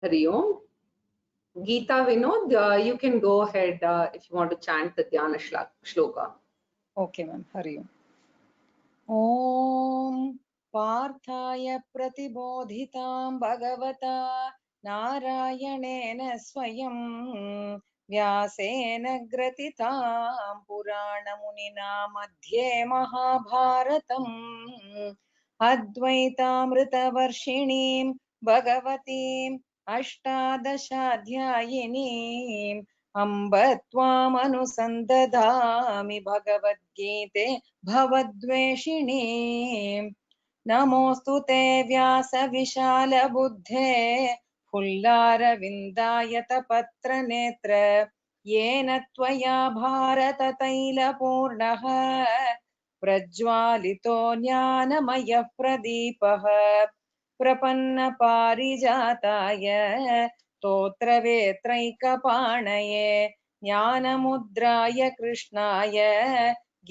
Hari Om. Geeta Vinod, you can go ahead if you want to chant the Dhyana Shloka. Okay, ma'am. Hari Om. ॐ पार्थाय प्रतिबोधितां भगवता नारायणेन स्वयं व्यासेन ग्रथितां पुराणमुनिना मध्ये महाभारतम् अद्वैतामृतवर्षिणीं भगवतीम् अष्टादशाध्यायिनीम् अम्ब त्वामनुसन्दधामि भगवद्गीते भवद्वेषिणी नमोऽस्तु ते व्यासविशालबुद्धे फुल्लारविन्दायतपत्रनेत्र येन त्वया भारततैलपूर्णः प्रज्वालितो ज्ञानमयः प्रदीपः प्रपन्नपारिजाताय स्तोत्रवेत्रैकपाणये ज्ञानमुद्राय कृष्णाय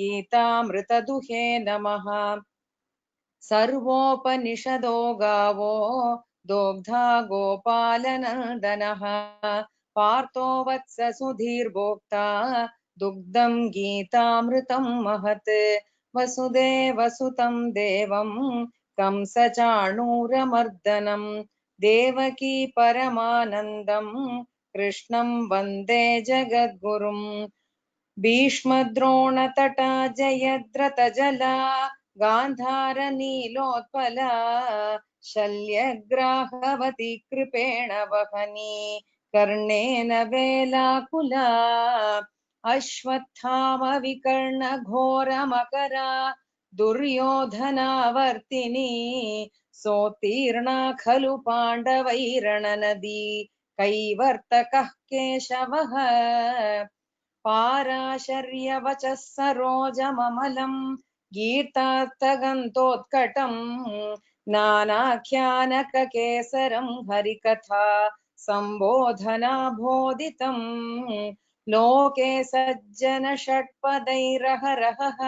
गीतामृतदुहे नमः। सर्वोपनिषदो गावो दोग्धा गोपालनन्दनः पार्थो वत्स सुधीर्भोक्ता दुग्धं गीतामृतं महत् वसुदेवसुतं देवं कंसचाणूरमर्दनं देवकी परमानन्दं कृष्णं वन्दे जगद्गुरुम् भीष्मद्रोणतटा जयद्रथजला गान्धारनीलोत्पला शल्यग्राहवती कृपेण वहनी कर्णेन वेलाकुला अश्वत्थामविकर्णघोरमकरा दुर्योधनावर्तिनी सोत्तीर्णा खलु पाण्डवैरणनदी कैवर्तकः केशवः पाराशर्यवचः सरोजममलं गीतार्थगन्धोत्कटं नानाख्यानककेसरं हरिकथा सम्बोधनाबोधितं लोके सज्जन षट्पदैरहरहः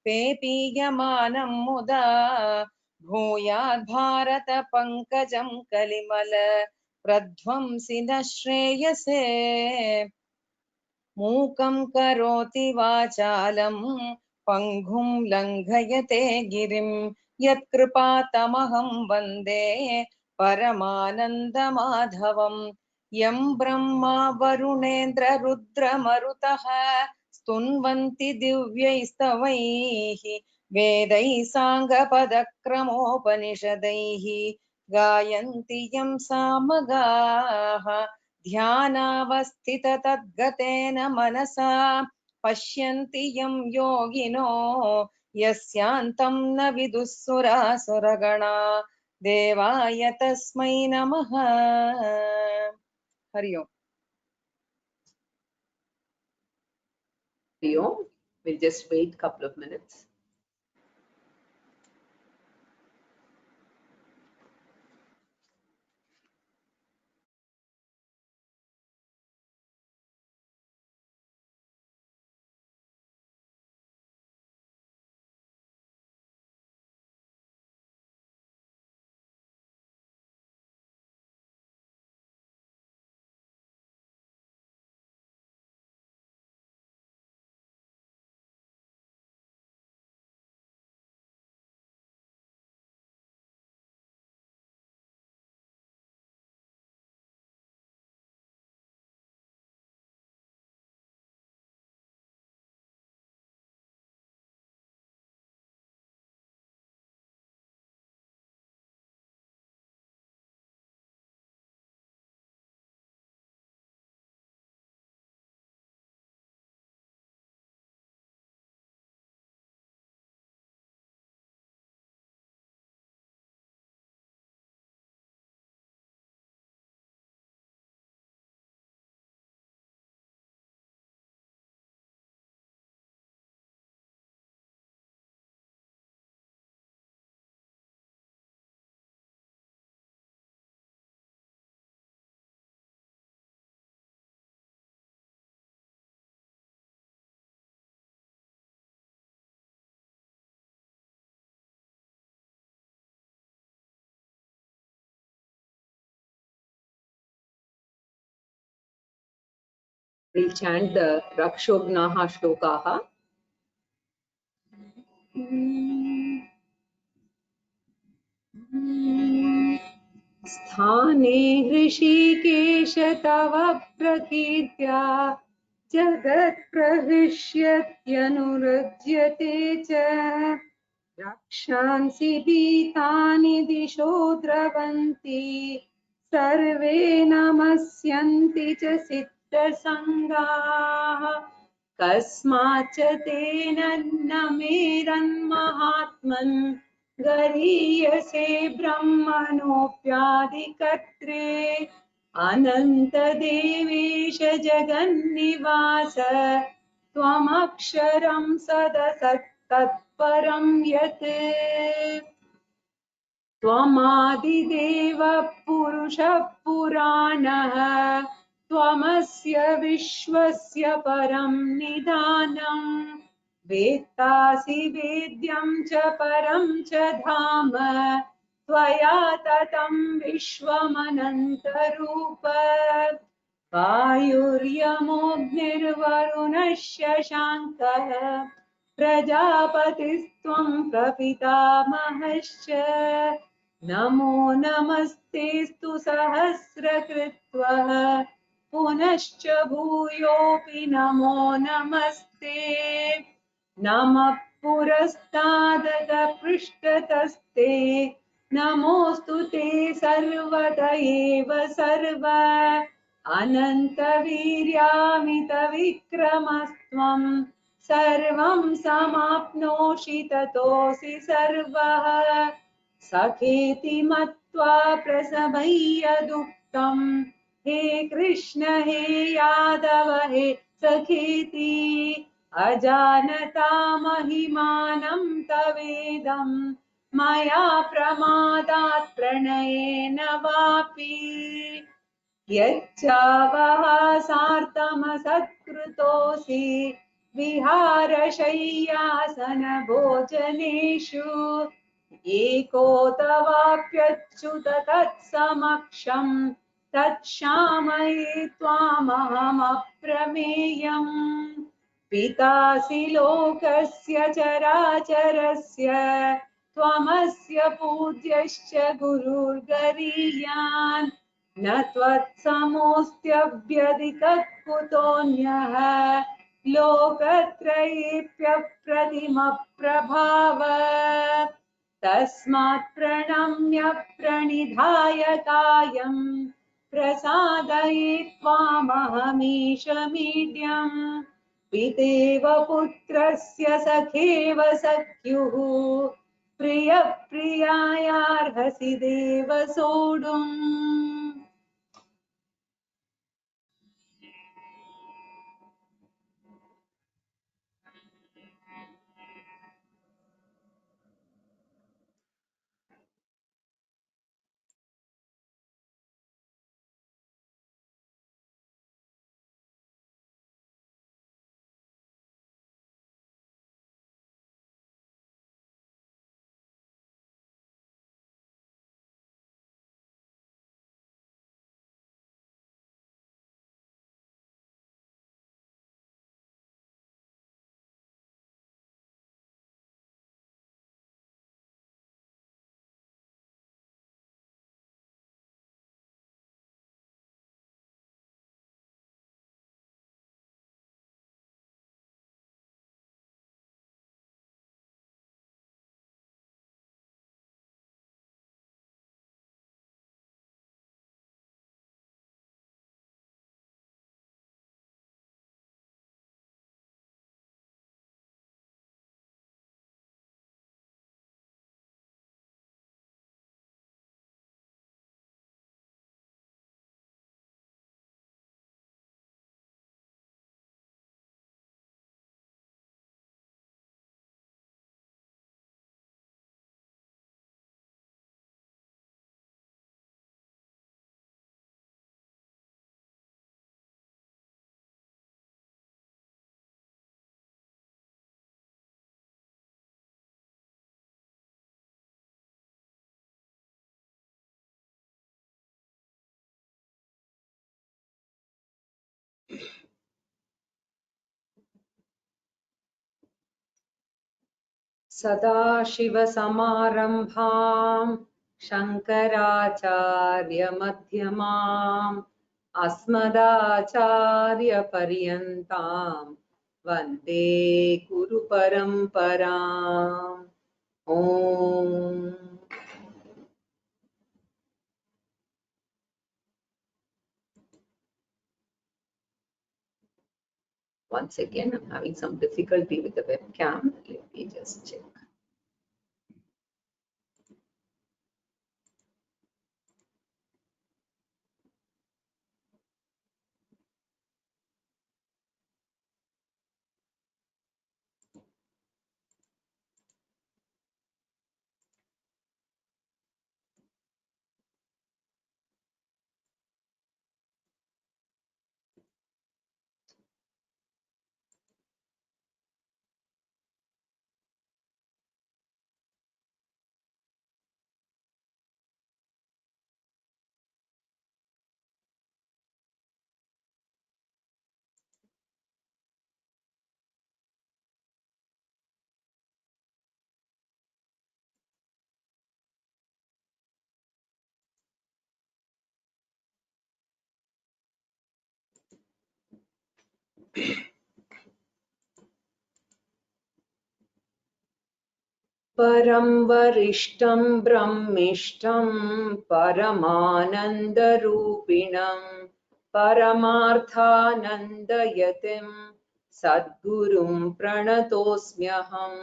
पेपीयमानं मुदा भूयाद् भारत पङ्कजं कलिमल प्रध्वंसि न श्रेयसे मूकं करोति वाचालं पङ्गुं लङ्घयते गिरिं यत्कृपातमहं वन्दे परमानन्दमाधवम् यं ब्रह्मा वरुणेन्द्र रुद्रमरुतः स्तुन्वन्ति दिव्यैस्तवैः वेदैः साङ्गपदक्रमोपनिषदैः गायन्ति यं सामगाः ध्यानावस्थिततद्गतेन मनसा पश्यन्ति यं योगिनो यस्यान्तं न विदुःसुरासुरगणा देवाय तस्मै नमः। हरि ओम्। Hari Om. We'll just wait a couple of minutes. We'll chant the Rakshognaha shlokaha. स्थाने हृषीकेश तव प्रकीर्त्या जगत्प्रहृष्यत्यनुरज्यते च रक्षांसि भीतानि दिशो द्रवन्ति सर्वे नमस्यन्ति च सिद्धसङ्गाः कस्माच्च तेन न मेरन्महात्मन् गरीयसे ब्रह्मणोऽप्यादिकर्त्रे अनन्तदेवेश जगन्निवास त्वमक्षरं सदसत्तत्परं यत् त्वमादिदेवः पुरुषः पुराणः त्वमस्य विश्वस्य परं निधानम् वेत्तासि वेद्यं च परं च धाम त्वया ततं विश्वमनन्तरूप वायुर्यमोऽग्निर्वरुणः शशाङ्कः प्रजापतिस्त्वं प्रपितामहश्च नमो नमस्तेऽस्तु सहस्रकृत्वः पुनश्च भूयोऽपि नमो नमस्ते नमः पुरस्तादतः पृष्ठतस्ते नमोऽस्तु ते सर्वत एव सर्व अनन्तवीर्यामितविक्रमस्त्वं सर्वं समाप्नोषि ततोऽसि सर्वः सखेति मत्वा प्रसभय्यदुक्तम् हे कृष्ण हे यादव हे सखेति अजानता महिमानं तवेदं मया प्रमादात् प्रणयेन वापि यच्चावहासार्थमसत्कृतोऽसि विहारशय्यासनभोजनेषु एको तवाप्यच्युत तत्समक्षम् तत्क्षामये त्वामहमप्रमेयम् पितासि लोकस्य चराचरस्य त्वमस्य पूज्यश्च गुरुर्गरीयान् न त्वत्समोऽस्त्यभ्यधिकः कुतोऽन्यः लोकत्रयेऽप्यप्रतिमप्रभाव तस्मात् प्रणम्य प्रणिधाय कायं प्रसादये त्वामहमीश मीड्यम् पितेव पुत्रस्य सखेव सख्युः प्रियः प्रियायार्हसि देव सोढुम्। सदाशिवसमारम्भाम् शङ्कराचार्यमध्यमाम् अस्मदाचार्यपर्यन्ताम् वन्दे गुरुपरम्पराम्. Om. Once again, I'm having some difficulty with the webcam. Let me just check. परं वरिष्ठं ब्रह्मिष्ठं परमानन्दरूपिणं परमार्थानन्दयतिं सद्गुरुं प्रणतोऽस्म्यहम्.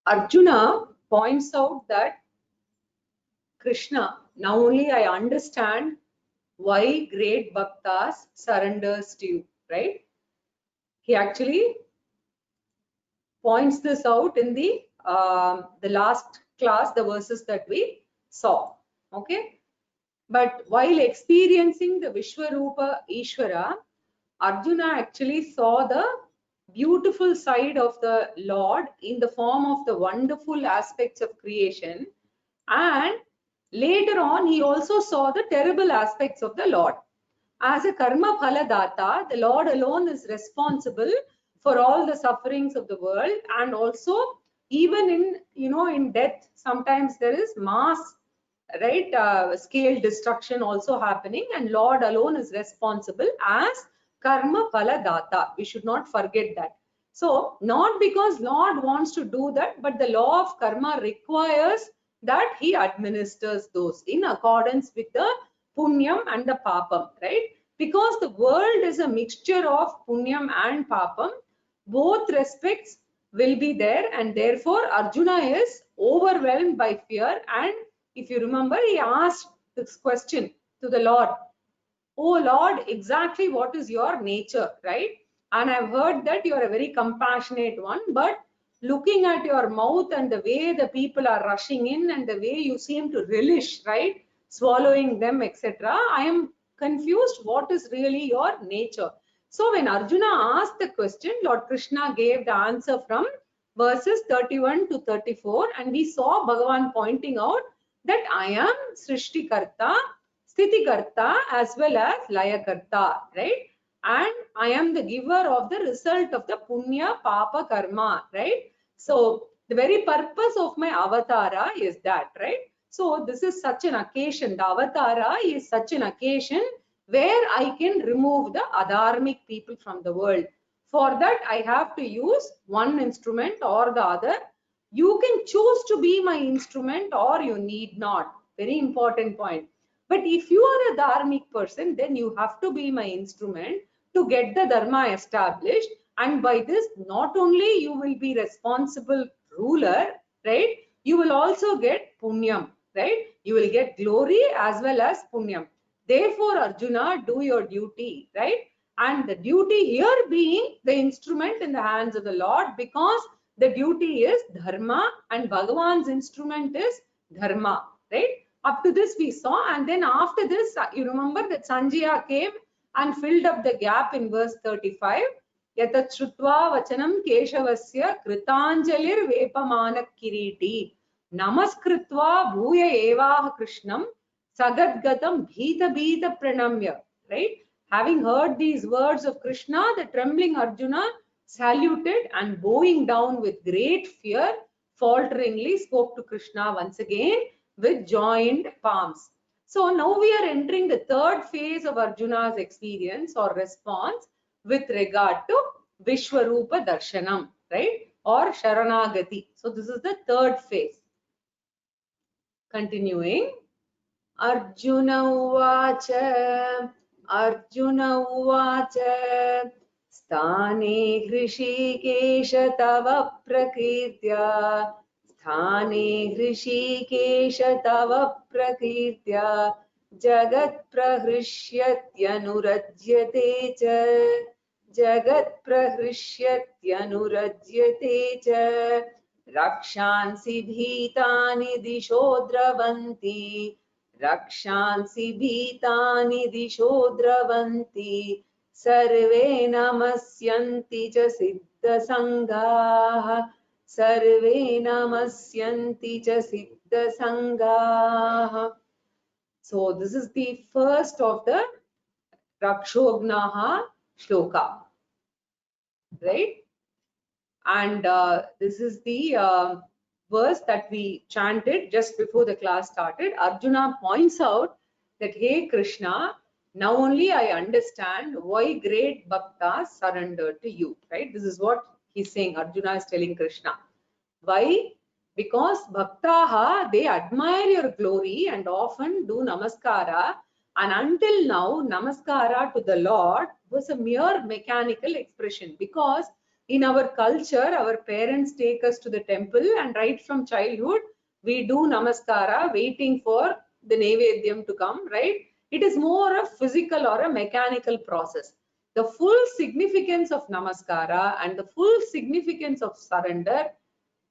Arjuna points out that Krishna, now only I understand why great bhaktas surrenders to you, right? He actually points this out in the last class, the verses that we saw, okay? But while experiencing the Vishwarupa Ishvara, Arjuna actually saw the beautiful side of the Lord in the form of the wonderful aspects of creation, and later on he also saw the terrible aspects of the Lord. As a karma phala data, the Lord alone is responsible for all the sufferings of the world, and also even in in death sometimes there is mass, right, scale destruction also happening, and Lord alone is responsible as karma phala data. We should not forget that. So not because Lord wants to do that, but the law of karma requires that he administers those in accordance with the punyam and the papam, right? Because the world is a mixture of punyam and papam, both respects will be there, and therefore Arjuna is overwhelmed by fear. And if you remember, he asked this question to the Lord, "Oh Lord, exactly what is your nature?" Right? And I've heard that you are a very compassionate one, but looking at your mouth and the way the people are rushing in and the way you seem to relish, right, swallowing them, etc., I am confused. What is really your nature? So when Arjuna asked the question, Lord Krishna gave the answer from verses 31 to 34, and we saw Bhagavan pointing out that I am Srishtikarta, Sthitikarta, as well as Layakarta, right? And I am the giver of the result of the Punya, Papa, Karma, right? So the very purpose of my avatara is that, right? So this is such an occasion. The avatara is such an occasion where I can remove the adharmic people from the world. For that, I have to use one instrument or the other. You can choose to be my instrument or you need not. Very important point. But if you are a dharmic person, then you have to be my instrument to get the dharma established. And by this, not only you will be responsible ruler, right? You will also get punyam, right? You will get glory as well as punyam. Therefore, Arjuna, do your duty, right? And the duty here being the instrument in the hands of the Lord, because the duty is dharma and Bhagavan's instrument is dharma, right? Up to this we saw, and then after this, you remember that Sanjaya came and filled up the gap in verse 35. Yatat shrutva vachanam keshavasya kritanjalir vepamana kiriti. namaskritva bhuya evaha krishnam sagadgatam bhita bhita pranamya. Right? Having heard these words of Krishna, the trembling Arjuna saluted and bowing down with great fear, falteringly spoke to Krishna once again with joined palms. So now we are entering the third phase of Arjuna's experience or response with regard to Vishwarupa Darshanam, right? Or Sharanagati. So this is the third phase. Continuing. Arjuna Uvacha Sthane Hrishikesha Tava Prakirtya Sthane Hrishikesha Tava Prakirtya Jagat Prahrishyatyanurajyate cha Jagat Prahrishyatyanurajyate cha Rakshansi Bhitani Disho Dravanti Rakshansi Bhitani Disho Dravanti Sarve Namasyanti cha Siddha Sanghaha Sarve Namasyanti cha Siddha Sanghaha. So this is the first of the Rakshognaha shloka, right? And this is the verse that we chanted just before the class started. Arjuna points out that, hey Krishna, now only I understand why great bhaktas surrendered to you, right? This is what he's saying. Arjuna is telling Krishna. Why? Because bhaktaha, they admire your glory and often do namaskara. And until now, namaskara to the Lord was a mere mechanical expression, because in our culture, our parents take us to the temple, and right from childhood, we do namaskara, waiting for the Naivedyam to come, right? It is more a physical or a mechanical process. The full significance of namaskara and the full significance of surrender,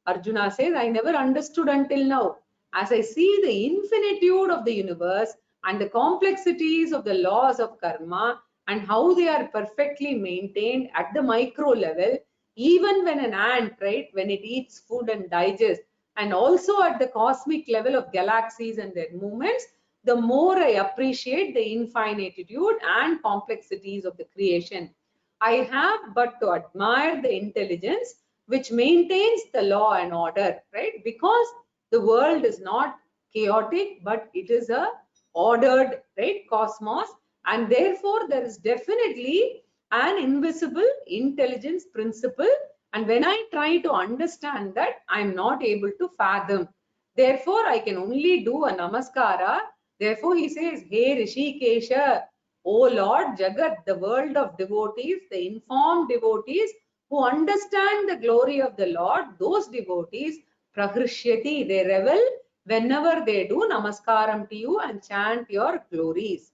Arjuna says, I never understood until now. As I see the infinitude of the universe and the complexities of the laws of karma and how they are perfectly maintained at the micro level, even when an ant, right, when it eats food and digests, and also at the cosmic level of galaxies and their movements, the more I appreciate the infinitude and complexities of the creation. I have but to admire the intelligence which maintains the law and order, right? Because the world is not chaotic, but it is a ordered, right, cosmos, and therefore there is definitely an invisible intelligence principle. And when I try to understand that, I am not able to fathom. Therefore, I can only do a namaskara. Therefore, he says, hey Rishikesha, O Lord Jagat, the world of devotees, the informed devotees who understand the glory of the Lord, those devotees, prahrishyati, they revel whenever they do namaskaram to you and chant your glories.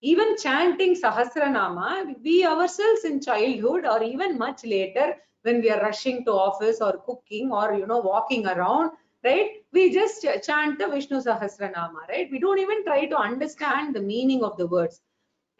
Even chanting Sahasranama, we ourselves in childhood or even much later when we are rushing to office or cooking or walking around, right? We just chant the Vishnu Sahasranama, right? We don't even try to understand the meaning of the words.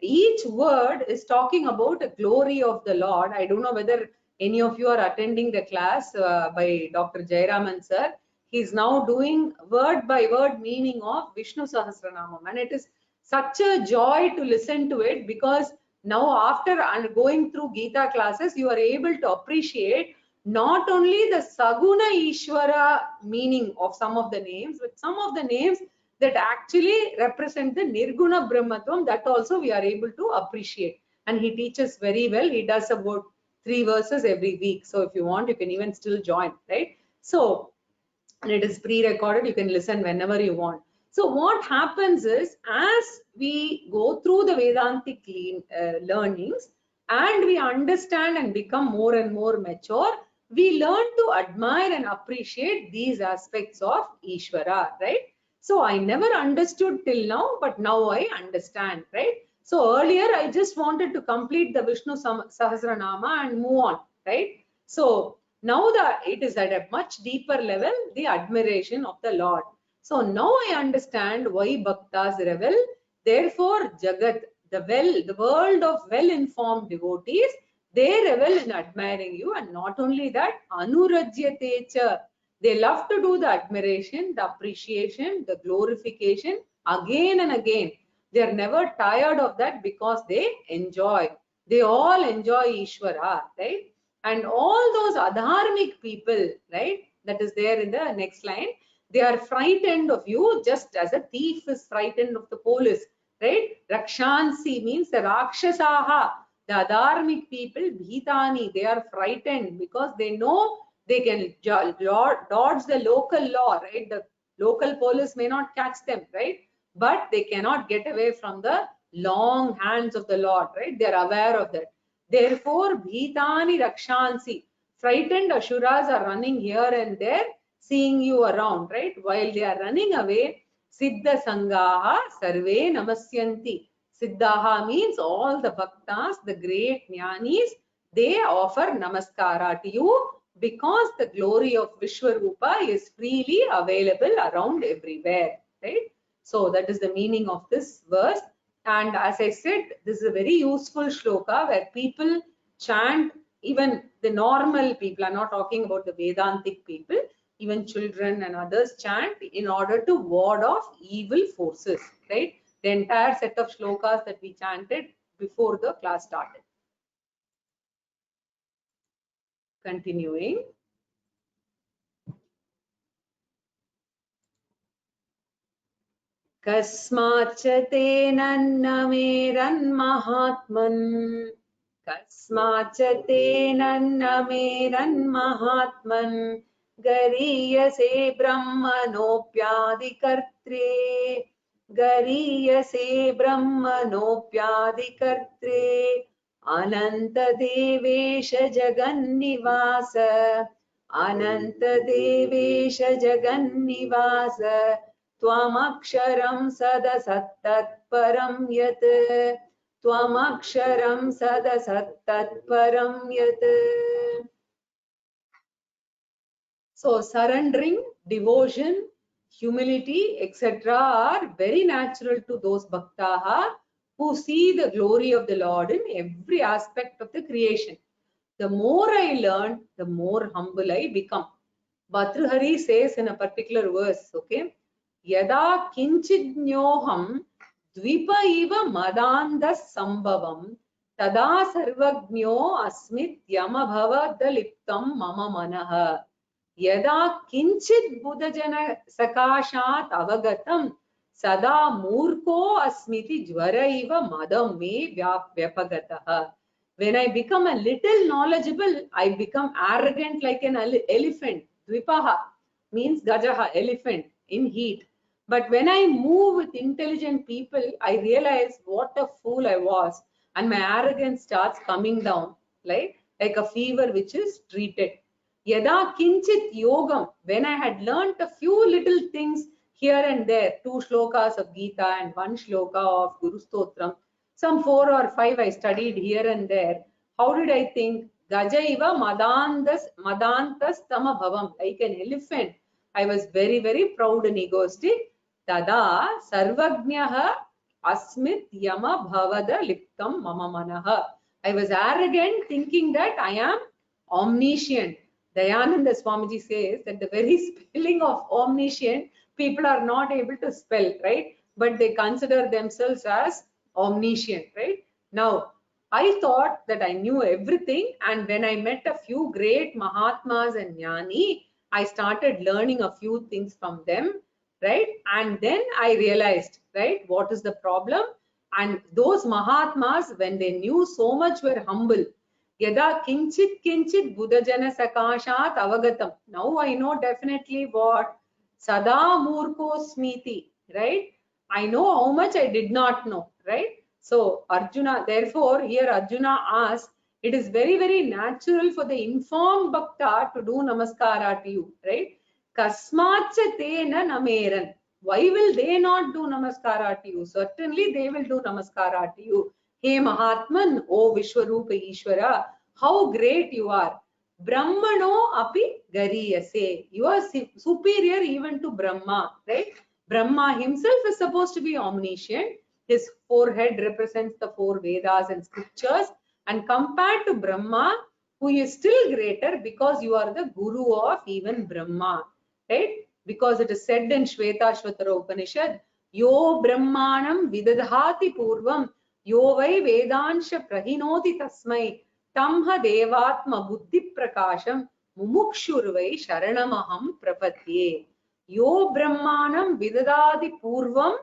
Each word is talking about the glory of the Lord. I don't know whether any of you are attending the class by Dr. Jayaraman sir. He's now doing word by word meaning of Vishnu Sahasranamam, and it is such a joy to listen to it, because now after going through Gita classes, you are able to appreciate not only the Saguna Ishvara meaning of some of the names, but some of the names that actually represent the Nirguna Brahmatvam, that also we are able to appreciate. And he teaches very well. He does about 3 verses every week. So if you want, you can even still join, right? So, and it is pre-recorded, you can listen whenever you want. So what happens is, as we go through the Vedantic learnings and we understand and become more and more mature, we learn to admire and appreciate these aspects of Ishvara, right? So I never understood till now, but now I understand, right? So earlier I just wanted to complete the Vishnu Sahasranama and move on, right? So now that it is at a much deeper level, the admiration of the Lord. So now I understand why bhaktas revel. Therefore, Jagat, the world of well-informed devotees, they revel in admiring you. And not only that, Anurajyatecha, They love to do the admiration, the appreciation, the glorification again and again. They are never tired of that because they enjoy. They all enjoy Ishvara, right? And all those adharmic people, right? That is there in the next line. They are frightened of you just as a thief is frightened of the police, right? Rakshansi means the Rakshasaha, the adharmic people, Bhitani, they are frightened because they know they can dodge the local law, right? The local police may not catch them, right? But they cannot get away from the long hands of the Lord, right? They are aware of that. Therefore, Bhitani Rakshansi, frightened Asuras are running here and there, seeing you around, right? While they are running away, Siddha Sangaha Sarve Namasyanti. Siddhaha means all the bhaktas, the great jnanis, they offer namaskara to you because the glory of Vishwarupa is freely available around everywhere, right? So that is the meaning of this verse. And as I said, this is a very useful shloka where people chant, even the normal people, I'm not talking about the Vedantic people, even children and others chant in order to ward off evil forces, right? The entire set of shlokas that we chanted before the class started. Continuing. कस्माच्च तेनन्नमेरन्महात्मन् कस्माच्च तेनन्नमेरन्महात्मन् गरीयसे ब्रह्मणोऽप्यादिकर्त्रे गरीयसे ब्रह्मणोऽप्यादिकर्त्रे अनन्तदेवेश जगन्निवास अनन्तदेवेश जगन्निवास त्वमक्षरं सदसत्तत्परं यत् त्वमक्षरं सदसत्तत्परं यत्. So surrendering, devotion, humility, etc. are very natural to those bhaktaha who see the glory of the Lord in every aspect of the creation. The more I learn, the more humble I become. Bhartrhari says in a particular verse, okay, Yada kinchidnyoham dvipa iva madandas sambhavam tada sarvagnyo asmit yamabhava daliptam mama manaha. Yada kinchid budajana sakashat avagatam sada murko asmiti jvara iva madam me vyapagataha. When I become a little knowledgeable, I become arrogant like an elephant. Dvipaha means gajaha, elephant, in heat. But when I move with intelligent people, I realize what a fool I was. And my arrogance starts coming down, like a fever which is treated. Yada kinchit yogam, when I had learnt a few little things here and there, 2 shlokas of Gita and 1 shloka of Guru Stotram, some 4 or 5 I studied here and there. How did I think? Gajaiva madantas tama bhavam, like an elephant. I was very, very proud and egoistic. Tada sarvagnaha asmit yama bhavada liptam mama manaha. I was arrogant, thinking that I am omniscient. Dayananda Swamiji says that the very spelling of omniscient, people are not able to spell, right? But they consider themselves as omniscient, right? Now, I thought that I knew everything, and when I met a few great Mahatmas and Jnani, I started learning a few things from them, right? And then I realized, right, what is the problem? And those Mahatmas, when they knew so much, were humble. Yada kinchit kinchit budajana sakashat avagatam. Now I know definitely what sada murko smiti, right? I know how much I did not know, right? So Arjuna, therefore here Arjuna asks, it is very, very natural for the informed bhakta to do namaskara to you, right? Kasmacha tena nameran. Why will they not do namaskara to you? Certainly they will do namaskara to you. Hey Mahatman, O Vishwarupa Ishvara, how great you are. Brahmano api gariyase. You are superior even to Brahma, right? Brahma himself is supposed to be omniscient. His forehead represents the 4 Vedas and scriptures. And compared to Brahma, who is still greater because you are the guru of even Brahma, right? Because it is said in Shvetashvatara Upanishad, Yo Brahmanam Vidadhati Purvam, Yo Vai Vedansha Prahinoti Tasmai, Tamha Devatma Buddhi Prakasham, Mumukshurvai Sharanamaham Prapatye. Yo Brahmanam Vidadati Purvam,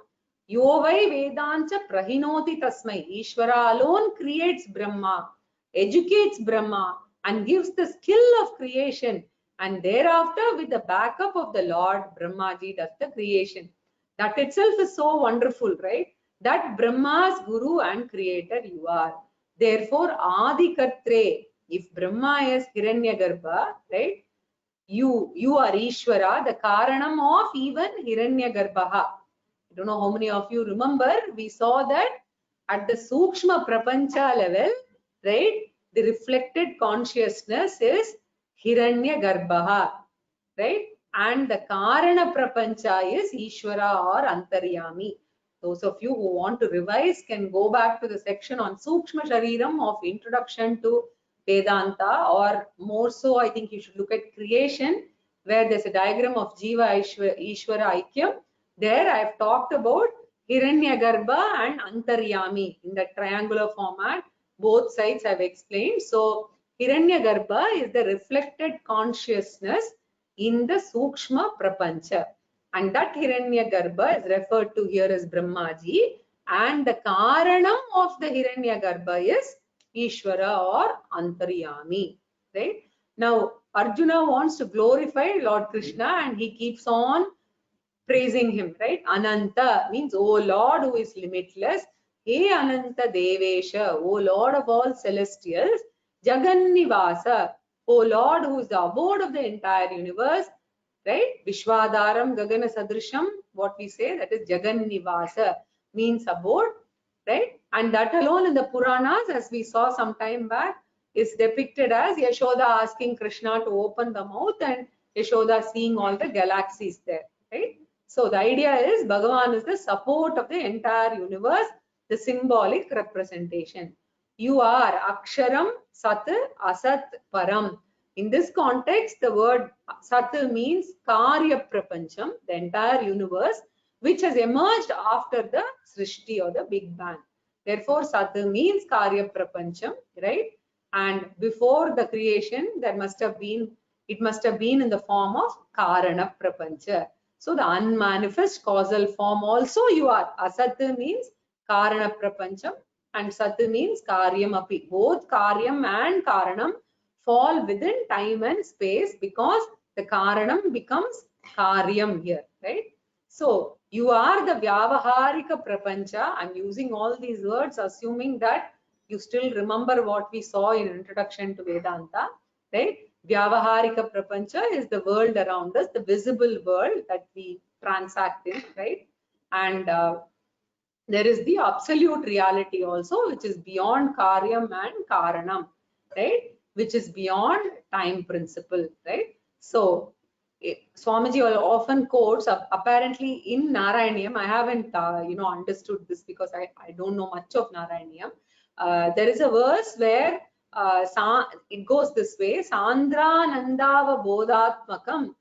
Yo Vai Vedancha Prahinoti Tasmai. Ishvara alone creates Brahma, educates Brahma, and gives the skill of creation. And thereafter, with the backup of the Lord, Brahmaji does the creation. That itself is so wonderful, right? That Brahma's guru and creator you are. Therefore, Adi Kartre, if Brahma is Hiranyagarbha, right? You are Ishvara, the Karanam of even Hiranyagarbha. I don't know how many of you remember, we saw that at the Sukshma Prapancha level, right? The reflected consciousness is Hiranyagarbha, right? And the Karana Prapancha is Ishvara or Antaryami. Those of you who want to revise can go back to the section on Sukshma Shariram of Introduction to Vedanta, or more so, I think you should look at creation, where there's a diagram of Jiva Ishvara Aikyam. There I have talked about Hiranyagarbha and Antaryami in the triangular format. Both sides I've explained. So Hiranyagarbha is the reflected consciousness in the Sukshma Prapancha. And that Hiranyagarbha is referred to here as Brahmaji. And the Karanam of the Hiranyagarbha is Ishvara or Antaryami. Right? Now, Arjuna wants to glorify Lord Krishna and he keeps on praising him, right? Ananta means, O Lord who is limitless. Hey Ananta Devesha, O Lord of all celestials. Jagannivasa, O Lord who is the abode of the entire universe, right? Vishwadaram Gagana Sadrisham, what we say, that is Jagannivasa, means abode, right? And that alone in the Puranas, as we saw some time back, is depicted as Yashoda asking Krishna to open the mouth and Yashoda seeing all the galaxies there, right? So the idea is Bhagavan is the support of the entire universe, the symbolic representation. You are Aksharam, Sat, Asat, Param. In this context, the word Sat means Karya Prapancham, the entire universe, which has emerged after the Srishti or the Big Bang. Therefore, Sat means Karya Prapancham, right? And before the creation, it must have been in the form of Karana Prapancha. So the unmanifest causal form also you are. Asat means Karana Prapancham and Sat means Karyam Api. Both Karyam and Karanam fall within time and space because the Karanam becomes Karyam here, right? So you are the Vyavaharika Prapancha. I'm using all these words assuming that you still remember what we saw in Introduction to Vedanta, right? Vyavaharika Prapancha is the world around us, the visible world that we transact in, right? And there is the absolute reality also, which is beyond Karyam and Karanam, right? Which is beyond time principle, right? So Swamiji often quotes, apparently in Narayaniam, I haven't understood this because I don't know much of Narayaniam. There is a verse where it goes this way: Sandra Nandava Bodhatmakam,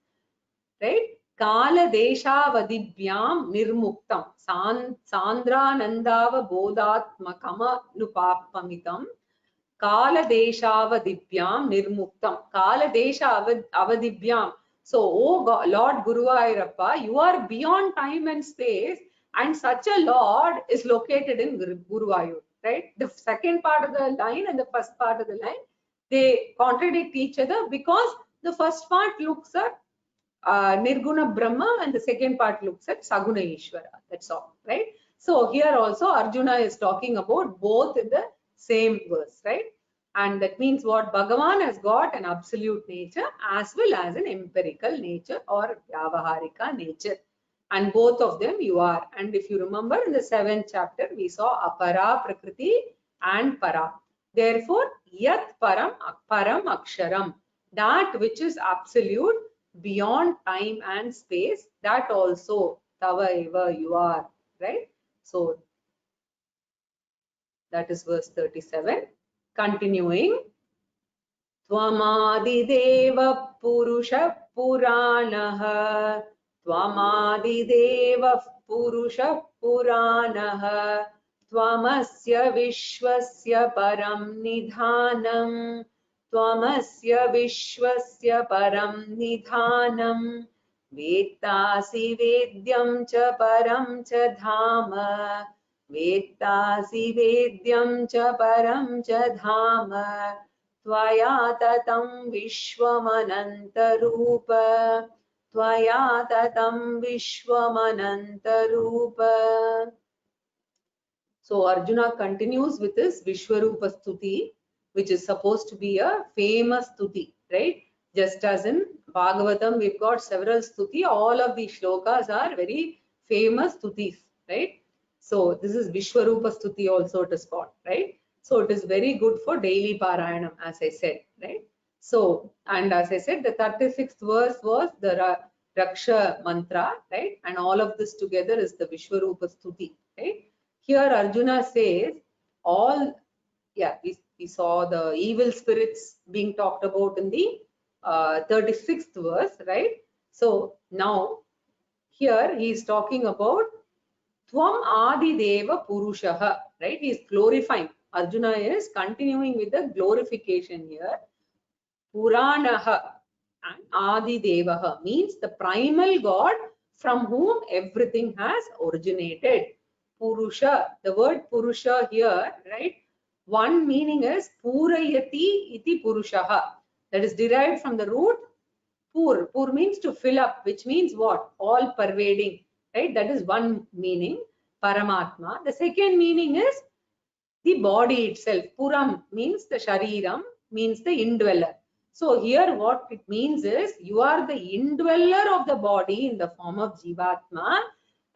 right? Kala Deshavadibhyam Nirmuktam. Sandra Nandava Bodhatmakama Nupapamitam. Kala Deshavadibhyam Nirmuktam. Kala Desha Avadibhyam. So, oh God, Lord Guruvayurappa, you are beyond time and space, and such a Lord is located in Guruvayur. Right? The second part of the line and the first part of the line, they contradict each other because the first part looks at Nirguna Brahma and the second part looks at Saguna Ishvara. That's all, right? So here also Arjuna is talking about both in the same verse, right? And that means what? Bhagavan has got an absolute nature as well as an empirical nature or Vyavaharika nature. And both of them you are. And if you remember in the 7th chapter, we saw Apara, Prakriti and Para. Therefore, Yat Param, Param Aksharam, that which is absolute beyond time and space, that also Tava Eva you are, right? So that is verse 37. Continuing. Tvamadidev Purusha Puranaha. Tvamadidev Purusha Puranaha. Tvamasya Vishwasya Param Nidhanam. Tvamasya Vishwasya Param Nidhanam. Vettasi Vedyam cha Param cha Dhama. Vettasi Vedyam cha Param cha Dhama. Tvaya tatam vishwamanantarupa. Tvaya tatam vishwamanantarupa. So Arjuna continues with his Vishwarupa Stuti, which is supposed to be a famous Stuti, right? Just as in Bhagavatam, we've got several Stuti. All of these shlokas are very famous Stutis, right? So this is Vishwarupa Stuti also it is called, right? So it is very good for daily Parayanam, as I said, right? So, and as I said, the 36th verse was the Raksha mantra, right? And all of this together is the Vishwarupa Stuti, right? Here Arjuna says all, yeah, we saw the evil spirits being talked about in the 36th verse, right? So now here he is talking about Tvam Adi Deva Purushaha, right? He is glorifying. Arjuna is continuing with the glorification here. Puranaha and Adi Devaha means the primal God from whom everything has originated. Purusha, the word Purusha here, right? One meaning is Purayati iti Purushaha. That is derived from the root Pur. Pur means to fill up, which means what? All pervading, right? That is one meaning, Paramatma. The second meaning is the body itself. Puram means the Shariram, means the indweller. So here what it means is you are the indweller of the body in the form of Jivatma.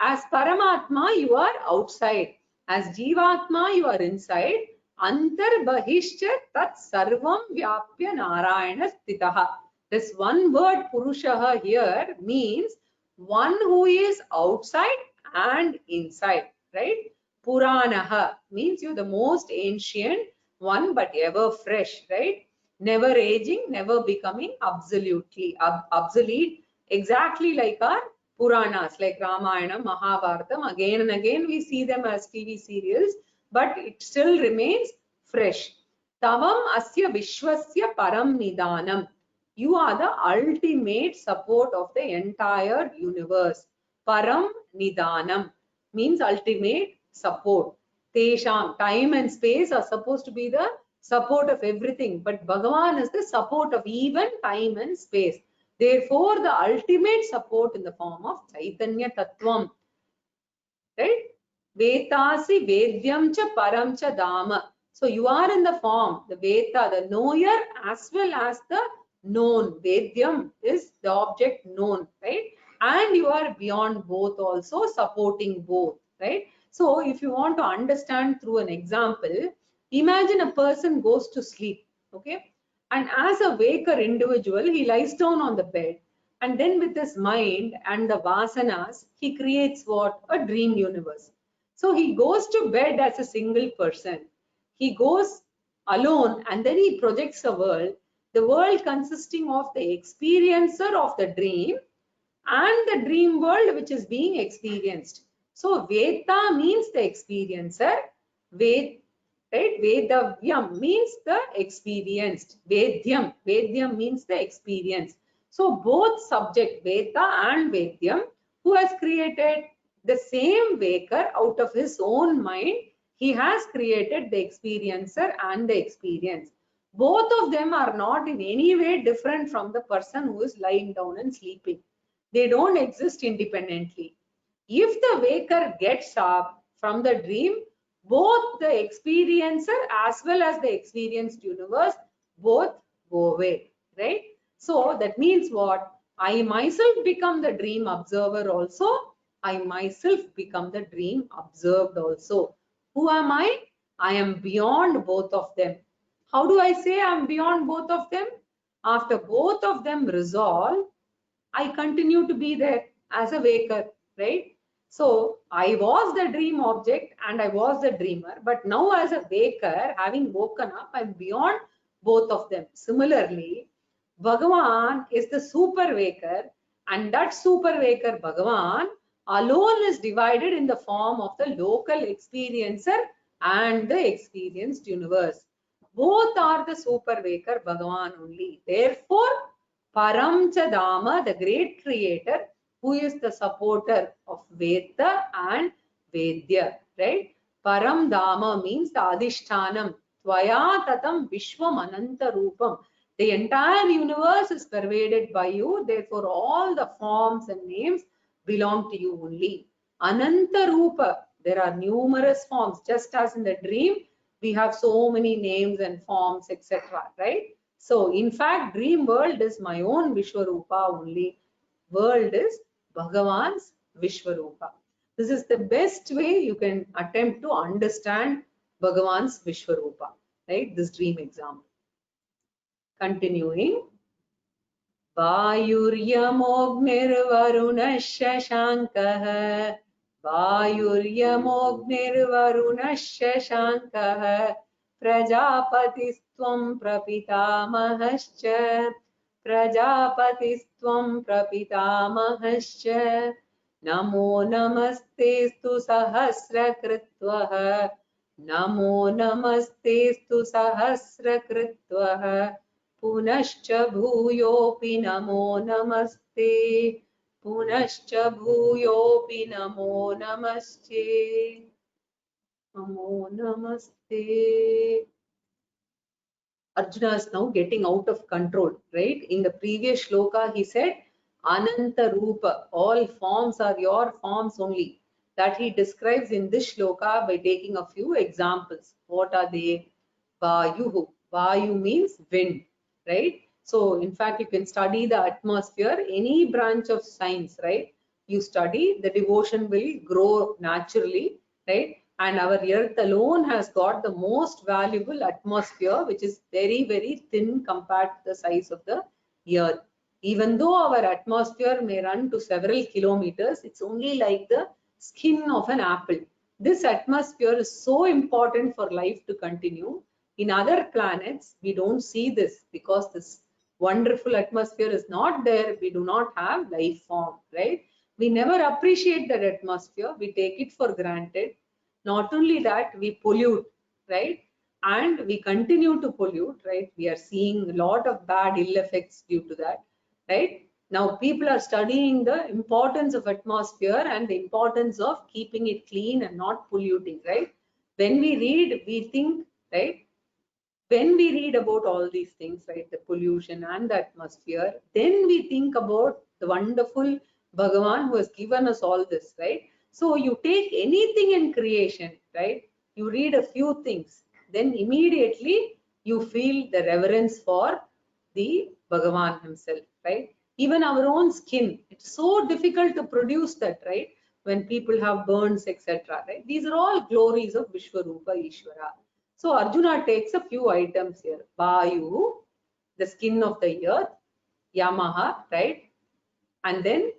As Paramatma, you are outside. As Jivatma, you are inside. Antar Bahishcha Tat Sarvam Vyapya Narayana Stitaha. This one word Purushaha here means one who is outside and inside, right? Puranaha means you're the most ancient one, but ever fresh, right? Never aging, never becoming absolutely obsolete, exactly like our Puranas, like Ramayana, Mahabharatam. Again and again, we see them as TV serials, but it still remains fresh. Tavam asya vishwasya param nidanam. You are the ultimate support of the entire universe. Param nidanam means ultimate support. Tesham, time and space are supposed to be the support of everything, but Bhagavan is the support of even time and space. Therefore, the ultimate support in the form of Chaitanya Tattvam, right? Vetasi Vedyam cha Param cha Dhamma. So you are in the form, the Veta, the knower as well as the known. Vedyam is the object known, right? And you are beyond both also, supporting both, right? So if you want to understand through an example, imagine a person goes to sleep, okay? And as a waker individual, he lies down on the bed. And then with his mind and the vasanas, he creates what? A dream universe. So he goes to bed as a single person. He goes alone and then he projects a world. The world consisting of the experiencer of the dream and the dream world which is being experienced. So Veta means the experiencer. Right? Vedavyam means the experienced. Vedyam means the experience. So both subject Veta and Vedyam, who has created the same waker out of his own mind, he has created the experiencer and the experience. Both of them are not in any way different from the person who is lying down and sleeping. They don't exist independently. If the waker gets up from the dream, both the experiencer as well as the experienced universe both go away, right? So that means what? I myself become the dream observer also. I myself become the dream observed also. Who am I? I am beyond both of them. How do I say I am beyond both of them? After both of them resolve, I continue to be there as a waker, right? So I was the dream object and I was the dreamer, but now as a waker, having woken up, I'm beyond both of them. Similarly, Bhagavan is the super waker, and that super waker Bhagavan alone is divided in the form of the local experiencer and the experienced universe. Both are the super waker Bhagavan only. Therefore, Param Chadama, the great creator, who is the supporter of Veda and Vedya, right? Param Dama means the Adhishtanam. Tvaya Tatam Vishwam Ananta Rupam. The entire universe is pervaded by you. Therefore, all the forms and names belong to you only. Ananta Rupa. There are numerous forms. Just as in the dream, we have so many names and forms, etc. Right? So, in fact, dream world is my own Vishwarupa only. World is Bhagavan's Vishwarupa. This is the best way you can attempt to understand Bhagavan's Vishwarupa, right? This dream example. Continuing. Vayuryamogmirvarunah shashankah Vayuryamogmirvarunah shashankah Prajapatisthvam prapitamahascha Prajapatisthvam prapitamahascha Namo namastestu sahasrakritvah Namo namastestu sahasrakritvah Punascha bhuyopi namo namaste. Punascha bhuyopi namo namaste. Namo namaste. Arjuna is now getting out of control, right? In the previous shloka, he said, Ananta Rupa, all forms are your forms only. That he describes in this shloka by taking a few examples. What are they? Vayuhu. Vayu means wind. Right? So, in fact, you can study the atmosphere, any branch of science, right? You study, the devotion will grow naturally, right? And our earth alone has got the most valuable atmosphere, which is very, very thin compared to the size of the earth. Even though our atmosphere may run to several kilometers, it's only like the skin of an apple. This atmosphere is so important for life to continue. In other planets, we don't see this because this wonderful atmosphere is not there. We do not have life form, right? We never appreciate that atmosphere. We take it for granted. Not only that, we pollute, right? And we continue to pollute, right? We are seeing a lot of bad ill effects due to that, right? Now, people are studying the importance of atmosphere and the importance of keeping it clean and not polluting, right? When we read, we think, right? When we read about all these things, right, the pollution and the atmosphere, then we think about the wonderful Bhagavan who has given us all this, right? So you take anything in creation, right? You read a few things, then immediately you feel the reverence for the Bhagavan himself, right? Even our own skin, it's so difficult to produce that, right? When people have burns, etc., right? These are all glories of Vishwarupa Ishvara. So Arjuna takes a few items here. Vayu, the skin of the earth, Yamaha, right? And then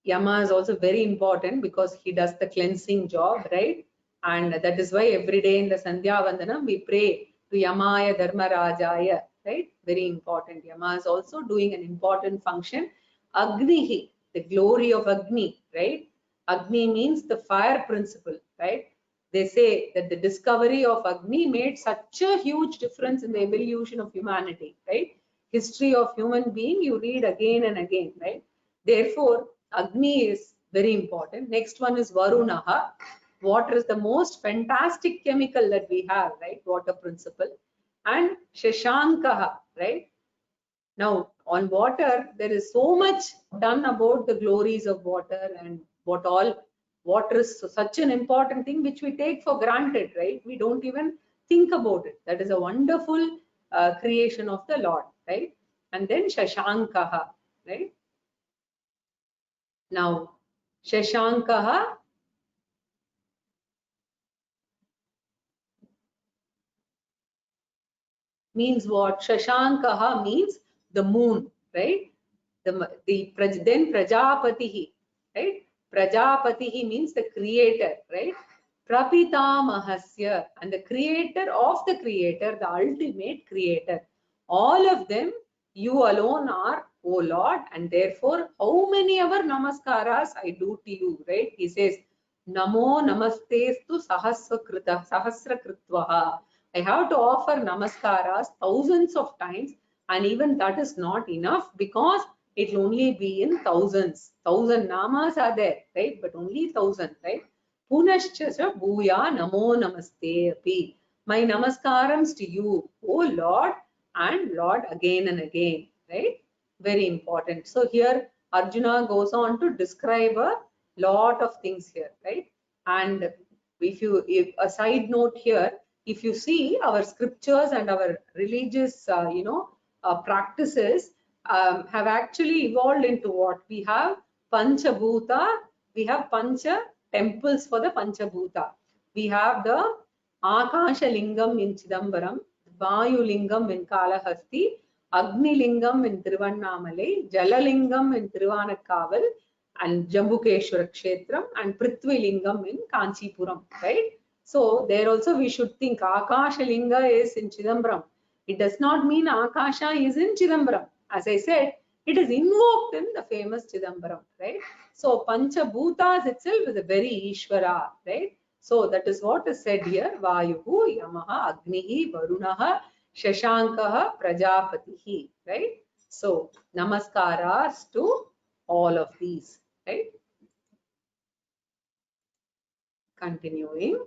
Yama is also very important because he does the cleansing job, right? And that is why every day in the Sandhya Vandanam we pray to Yamaya Dharmarajaya, right? Very important. Yama is also doing an important function. Agnihi, the glory of Agni, right? Agni means the fire principle, right? They say that the discovery of Agni made such a huge difference in the evolution of humanity, right? History of human being, you read again and again, right? Therefore, Agni is very important. Next one is Varunaha. Water is the most fantastic chemical that we have, right? Water principle. And Shashankaha, right? Now, on water, there is so much done about the glories of water and what all. Water is such an important thing which we take for granted, right? We don't even think about it. That is a wonderful creation of the Lord, right? And then Shashankaha, right? Now, Shashankaha means what? Shashankaha means the moon, right? Then Prajapatihi, right? Prajapatihi means the creator, right? Prapitamahasya, and the creator of the creator, the ultimate creator. All of them, you alone are, O Lord, and therefore, how many ever namaskaras I do to you, right? He says, Namo namastestu sahasrakritvaha. I have to offer namaskaras thousands of times, and even that is not enough because it will only be in thousands. 1,000 namas are there, right? But only 1,000, right? Punascha bhuya namo namaste api. My namaskarams to you, O Lord, and Lord again and again, right? Very important. So here Arjuna goes on to describe a lot of things here, right? And if a side note here, if you see our scriptures and our religious, practices have actually evolved into what we have. Panchabhuta, we have Pancha temples for the Panchabhuta. We have the Akasha Lingam in Chidambaram, Vayu Lingam in Kalahasti, Agni Lingam in Tiruvannamalai, Jala Lingam in Tiruvanakkaval, and Jambukeshwara Kshetram, and Prithvi Lingam in Kanchipuram, right? So there also we should think Akasha Linga is in Chidambaram. It does not mean Akasha is in Chidambaram. As I said, it is invoked in the famous Chidambaram, right? So Panchabhutas itself is a very Ishvara, right? So that is what is said here. Vayuhu, Yamaha, Agnihi, Varunaha, Shashankaha, Prajapatihi, right? So namaskaras to all of these, right? Continuing.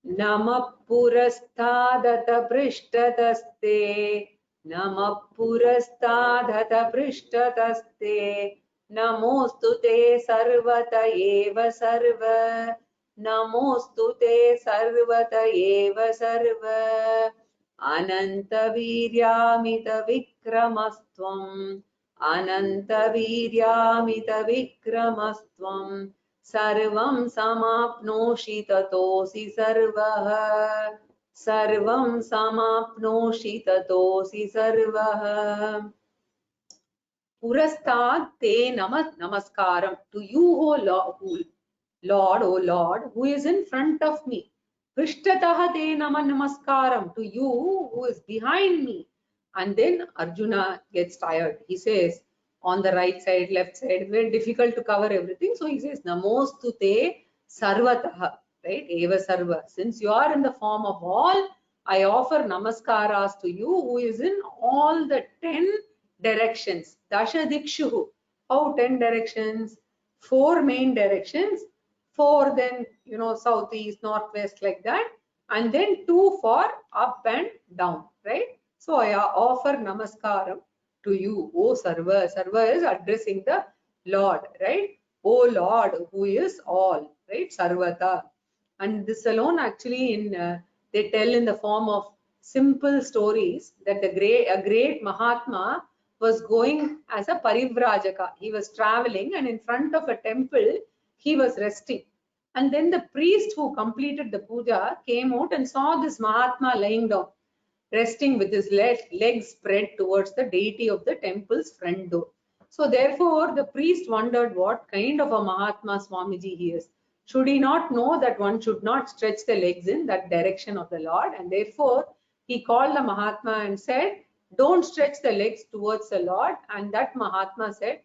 Namah purastadata prishtataste, Namah purastadata prishtataste, Namostu te sarvata eva sarva, Namostu te sarvata eva sarva, Ananta viryamita vikramastvam, Ananta viryamita vikramastvam, Sarvam samapnoshi tatosi sarvah, Sarvam samapnoshi tatosi sarvah. Purastad te namaskaram. To you, O Lord, O Lord, who is in front of me. Prishtataha te namaskaram. To you, who is behind me. And then Arjuna gets tired. He says, on the right side, left side, very difficult to cover everything. So he says, Namostu te sarvataha, right? Eva sarva. Since you are in the form of all, I offer namaskaras to you, who is in all the 10 directions. Dasha dikshuhu. How 10 directions? 4 main directions. 4 then, south, east, northwest, like that. And then 2 for up and down, right? So I offer namaskaram to you, O Sarva. Sarva is addressing the Lord, right? O Lord, who is all, right? Sarvata. And this alone actually they tell in the form of simple stories that a great Mahatma was going as a parivrajaka. He was traveling, and in front of a temple, he was resting. And then the priest who completed the puja came out and saw this Mahatma lying down, resting with his legs spread towards the deity of the temple's front door. So therefore, the priest wondered what kind of a Mahatma Swamiji he is. Should he not know that one should not stretch the legs in that direction of the Lord? And therefore, he called the Mahatma and said, don't stretch the legs towards the Lord. And that Mahatma said,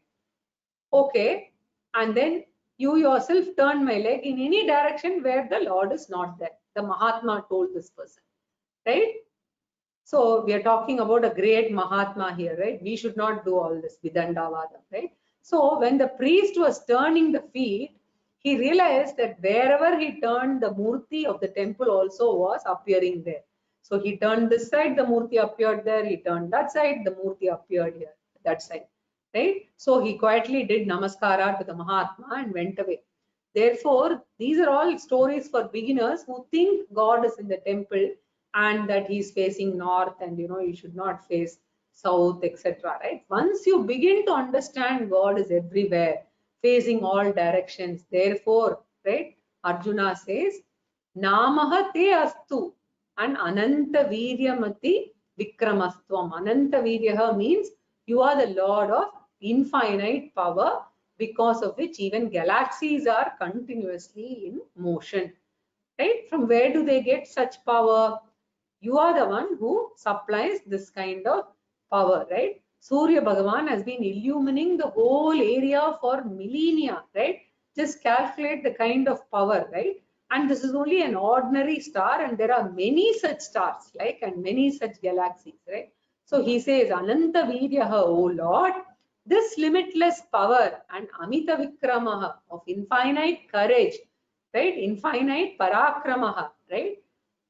okay. And then you yourself turn my leg in any direction where the Lord is not there. The Mahatma told this person, right? So we are talking about a great Mahatma here, right? We should not do all this Vidandavada, right? So when the priest was turning the feet, he realized that wherever he turned, the Murti of the temple also was appearing there. So he turned this side, the Murti appeared there. He turned that side, the Murti appeared here, that side, right? So he quietly did Namaskara to the Mahatma and went away. Therefore, these are all stories for beginners who think God is in the temple and that he's facing north, and you should not face south, etc. Right? Once you begin to understand God is everywhere, facing all directions, therefore, right, Arjuna says, Namaha te astu, and Ananta Viryamati Vikramastvam. Ananta Viryaha means you are the Lord of infinite power, because of which even galaxies are continuously in motion. Right? From where do they get such power? You are the one who supplies this kind of power, right? Surya Bhagavan has been illumining the whole area for millennia, right? Just calculate the kind of power, right? And this is only an ordinary star, and there are many such stars, like, and many such galaxies, right? So he says, Ananta Viryaha, O Lord, this limitless power and Amita Vikramaha of infinite courage, right? Infinite Parakramaha, right?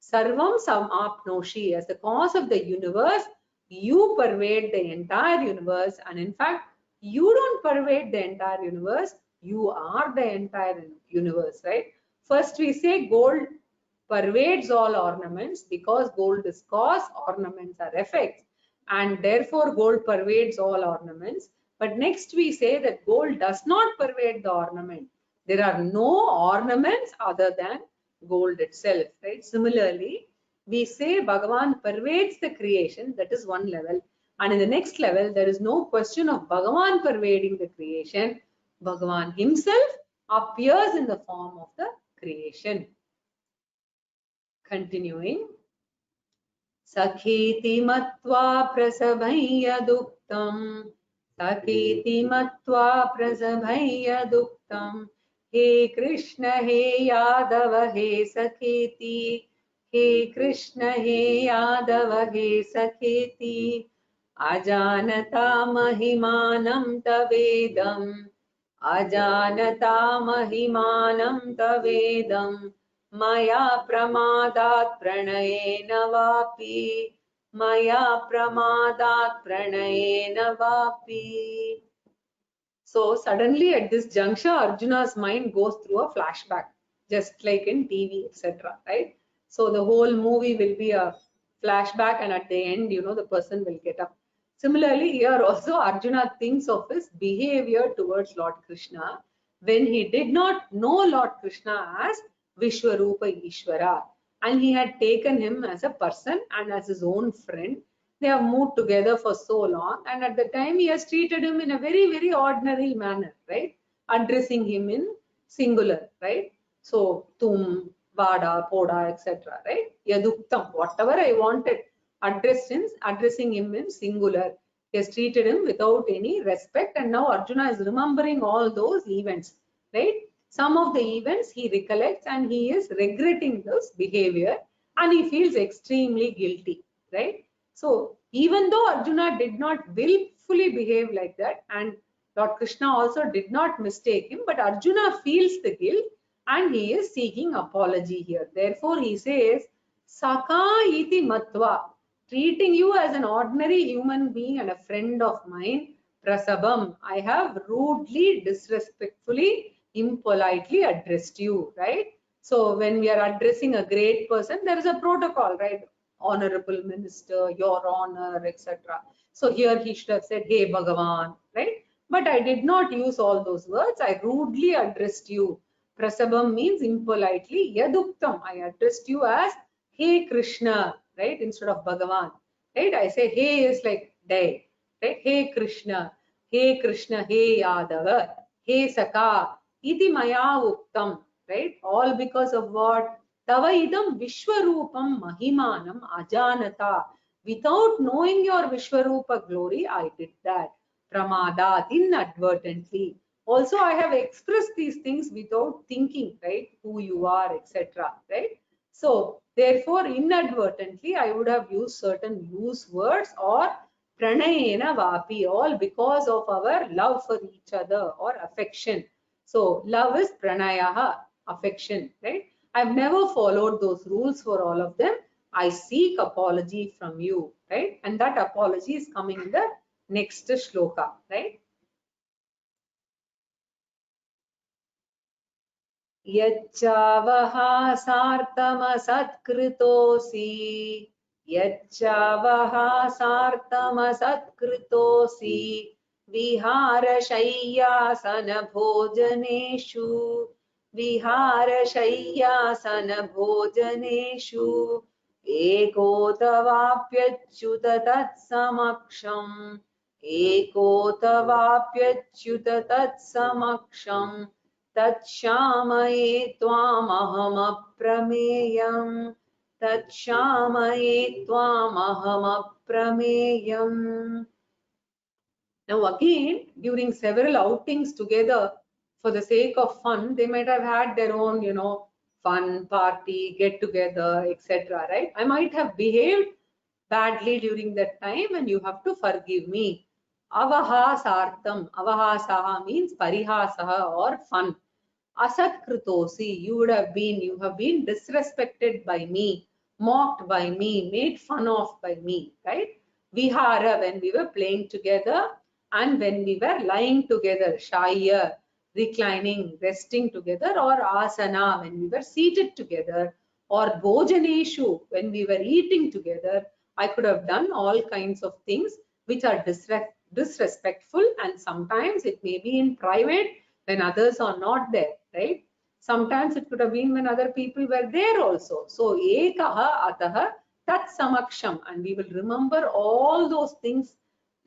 Sarvam Samapnoshi, as the cause of the universe, you pervade the entire universe, and in fact, you don't pervade the entire universe, you are the entire universe, right? First we say gold pervades all ornaments because gold is cause, ornaments are effects, and therefore gold pervades all ornaments. But next we say that gold does not pervade the ornament. There are no ornaments other than gold itself, right? Similarly, we say Bhagavan pervades the creation, that is one level. And in the next level, there is no question of Bhagavan pervading the creation. Bhagavan himself appears in the form of the creation. Continuing. Sakhiti matva prasabhaya duktam. Sakhiti matva prasabhaya duktam. He Krishna, he Yadava, he Sakhiti. He Krishna, he Yadava, he Sakhiti. Ajanata mahimanam tavedam. Ajanata mahimanam tavedam. Maya pramadat pranayena vapi. Maya pramadat pranayena vapi. So suddenly at this juncture, Arjuna's mind goes through a flashback, just like in TV, etc. Right? So the whole movie will be a flashback, and at the end, the person will get up. Similarly, here also Arjuna thinks of his behavior towards Lord Krishna when he did not know Lord Krishna as Vishwarupa Ishvara, and he had taken him as a person and as his own friend. They have moved together for so long, and at the time he has treated him in a very, very ordinary manner, right? Addressing him in singular, right? So, tum, vada, poda, etc. Right? Yaduktam, whatever I wanted, addressing him in singular. He has treated him without any respect, and now Arjuna is remembering all those events, right? Some of the events he recollects and he is regretting this behavior, and he feels extremely guilty, right? So even though Arjuna did not willfully behave like that, and Lord Krishna also did not mistake him, but Arjuna feels the guilt and he is seeking apology here. Therefore he says, Saka iti matva, treating you as an ordinary human being and a friend of mine, prasabam, I have rudely, disrespectfully, impolitely addressed you, right? So when we are addressing a great person, there is a protocol, right? Honorable minister, your honor, etc. So here he should have said, hey Bhagavan, right? But I did not use all those words. I rudely addressed you. Prasabam means impolitely. Yaduktam, I addressed you as hey Krishna, right? Instead of Bhagavan, right? I say hey is like day, right? Hey Krishna, hey Yadava, hey Saka, iti maya uktam, right? All because of what? Tava idam Vishwarupam Mahimanam Ajanata. Without knowing your Vishwarupa glory, I did that. Pramadat, inadvertently. Also, I have expressed these things without thinking, right? Who you are, etc. Right? So, therefore, inadvertently, I would have used certain loose words or pranayena vapi, all because of our love for each other or affection. So, love is pranayaha, affection, right? I've never followed those rules for all of them. I seek apology from you, right? And that apology is coming in the next shloka, right? Yacchavaha sartama satkritosi. Yacchavaha sartama satkritosi. Vihara shayyasana bhojaneshu. Vihara shayyasana bhojaneshu. Eko tavapyachyuta tat samaksham. एकोतवाप्यच्युत तत्समक्षं तच्छामये त्वामहमप्रमेयम् तच्छामये त्वामहमप्रमेयम्. Now again, during several outings together, for the sake of fun, they might have had their own, fun party, get together, etc. Right? I might have behaved badly during that time, and you have to forgive me. Avahasartam. Avahasaha means parihasaha or fun. Asatkritosi. You have been disrespected by me, mocked by me, made fun of by me. Right? Vihara, when we were playing together, and when we were lying together, shaya, reclining, resting together, or asana, when we were seated together, or bhojaneshu, when we were eating together. I could have done all kinds of things which are disrespectful, and sometimes it may be in private when others are not there, right? Sometimes it could have been when other people were there also. So ekaha ataha tat samaksham, and we will remember all those things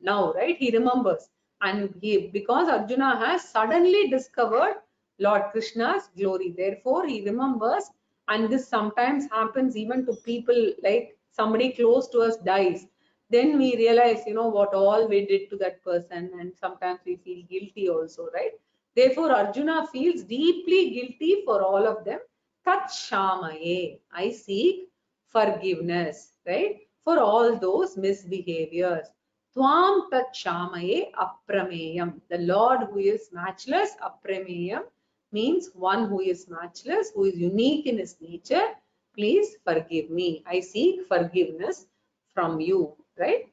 now, right? He remembers, and because Arjuna has suddenly discovered Lord Krishna's glory, therefore he remembers. And this sometimes happens even to people, like somebody close to us dies, then we realize, what all we did to that person, and sometimes we feel guilty also, right? Therefore Arjuna feels deeply guilty for all of them. Tat shamaye, I seek forgiveness, right, for all those misbehaviors. Tvam tat shamaye aprameyam. The Lord who is matchless, aprameyam, means one who is matchless, who is unique in his nature. Please forgive me. I seek forgiveness from you, right?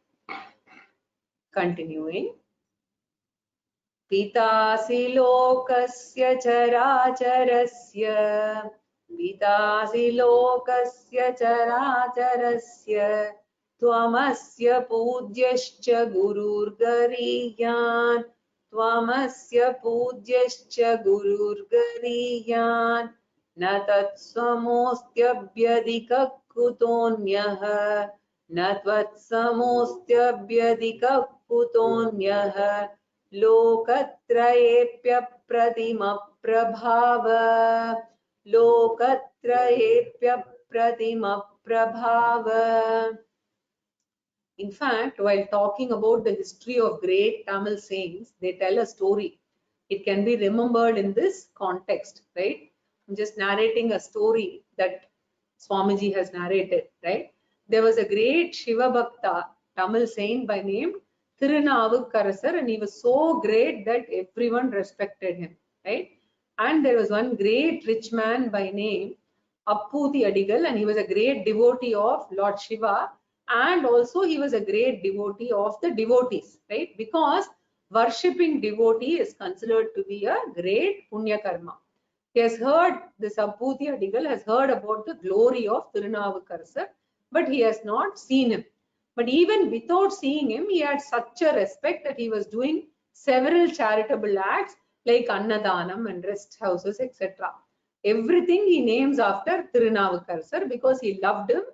Continuing. Pitasi lokasya characharasya. Pitasi lokasya characharasya. Tvamasya pudyascha gururgariyan. Tvamasya pudyascha gururgariyan. Na tatsamostyabhyadika kutonyah. Na tatsamostyabhyadika kutonyah. लोकत्रयेऽप्यप्रतिमप्रभाव लोकत्रयेऽप्यप्रतिमप्रभाव. In fact, while talking about the history of great Tamil saints, they tell a story. It can be remembered in this context, right? I'm just narrating a story that Swamiji has narrated, right? There was a great Shiva Bhakta, Tamil saint by name Tirunavukkarasar, and he was so great that everyone respected him, right? And there was one great rich man by name Apputhi Adigal, and he was a great devotee of Lord Shiva, and also he was a great devotee of the devotees, right? Because worshipping devotee is considered to be a great punya karma. He has heard, this Apputhi Adigal has heard about the glory of Tirunavukkarasar, but he has not seen him. But even without seeing him, he had such a respect that he was doing several charitable acts like Annadanam and rest houses, etc. Everything he names after Tirunavukkarasar because he loved him.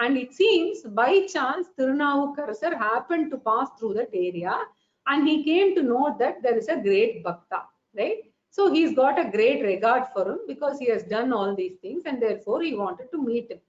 And it seems by chance Tirunavukkarasar happened to pass through that area, and he came to know that there is a great Bhakta, right? So he's got a great regard for him because he has done all these things, and therefore he wanted to meet him.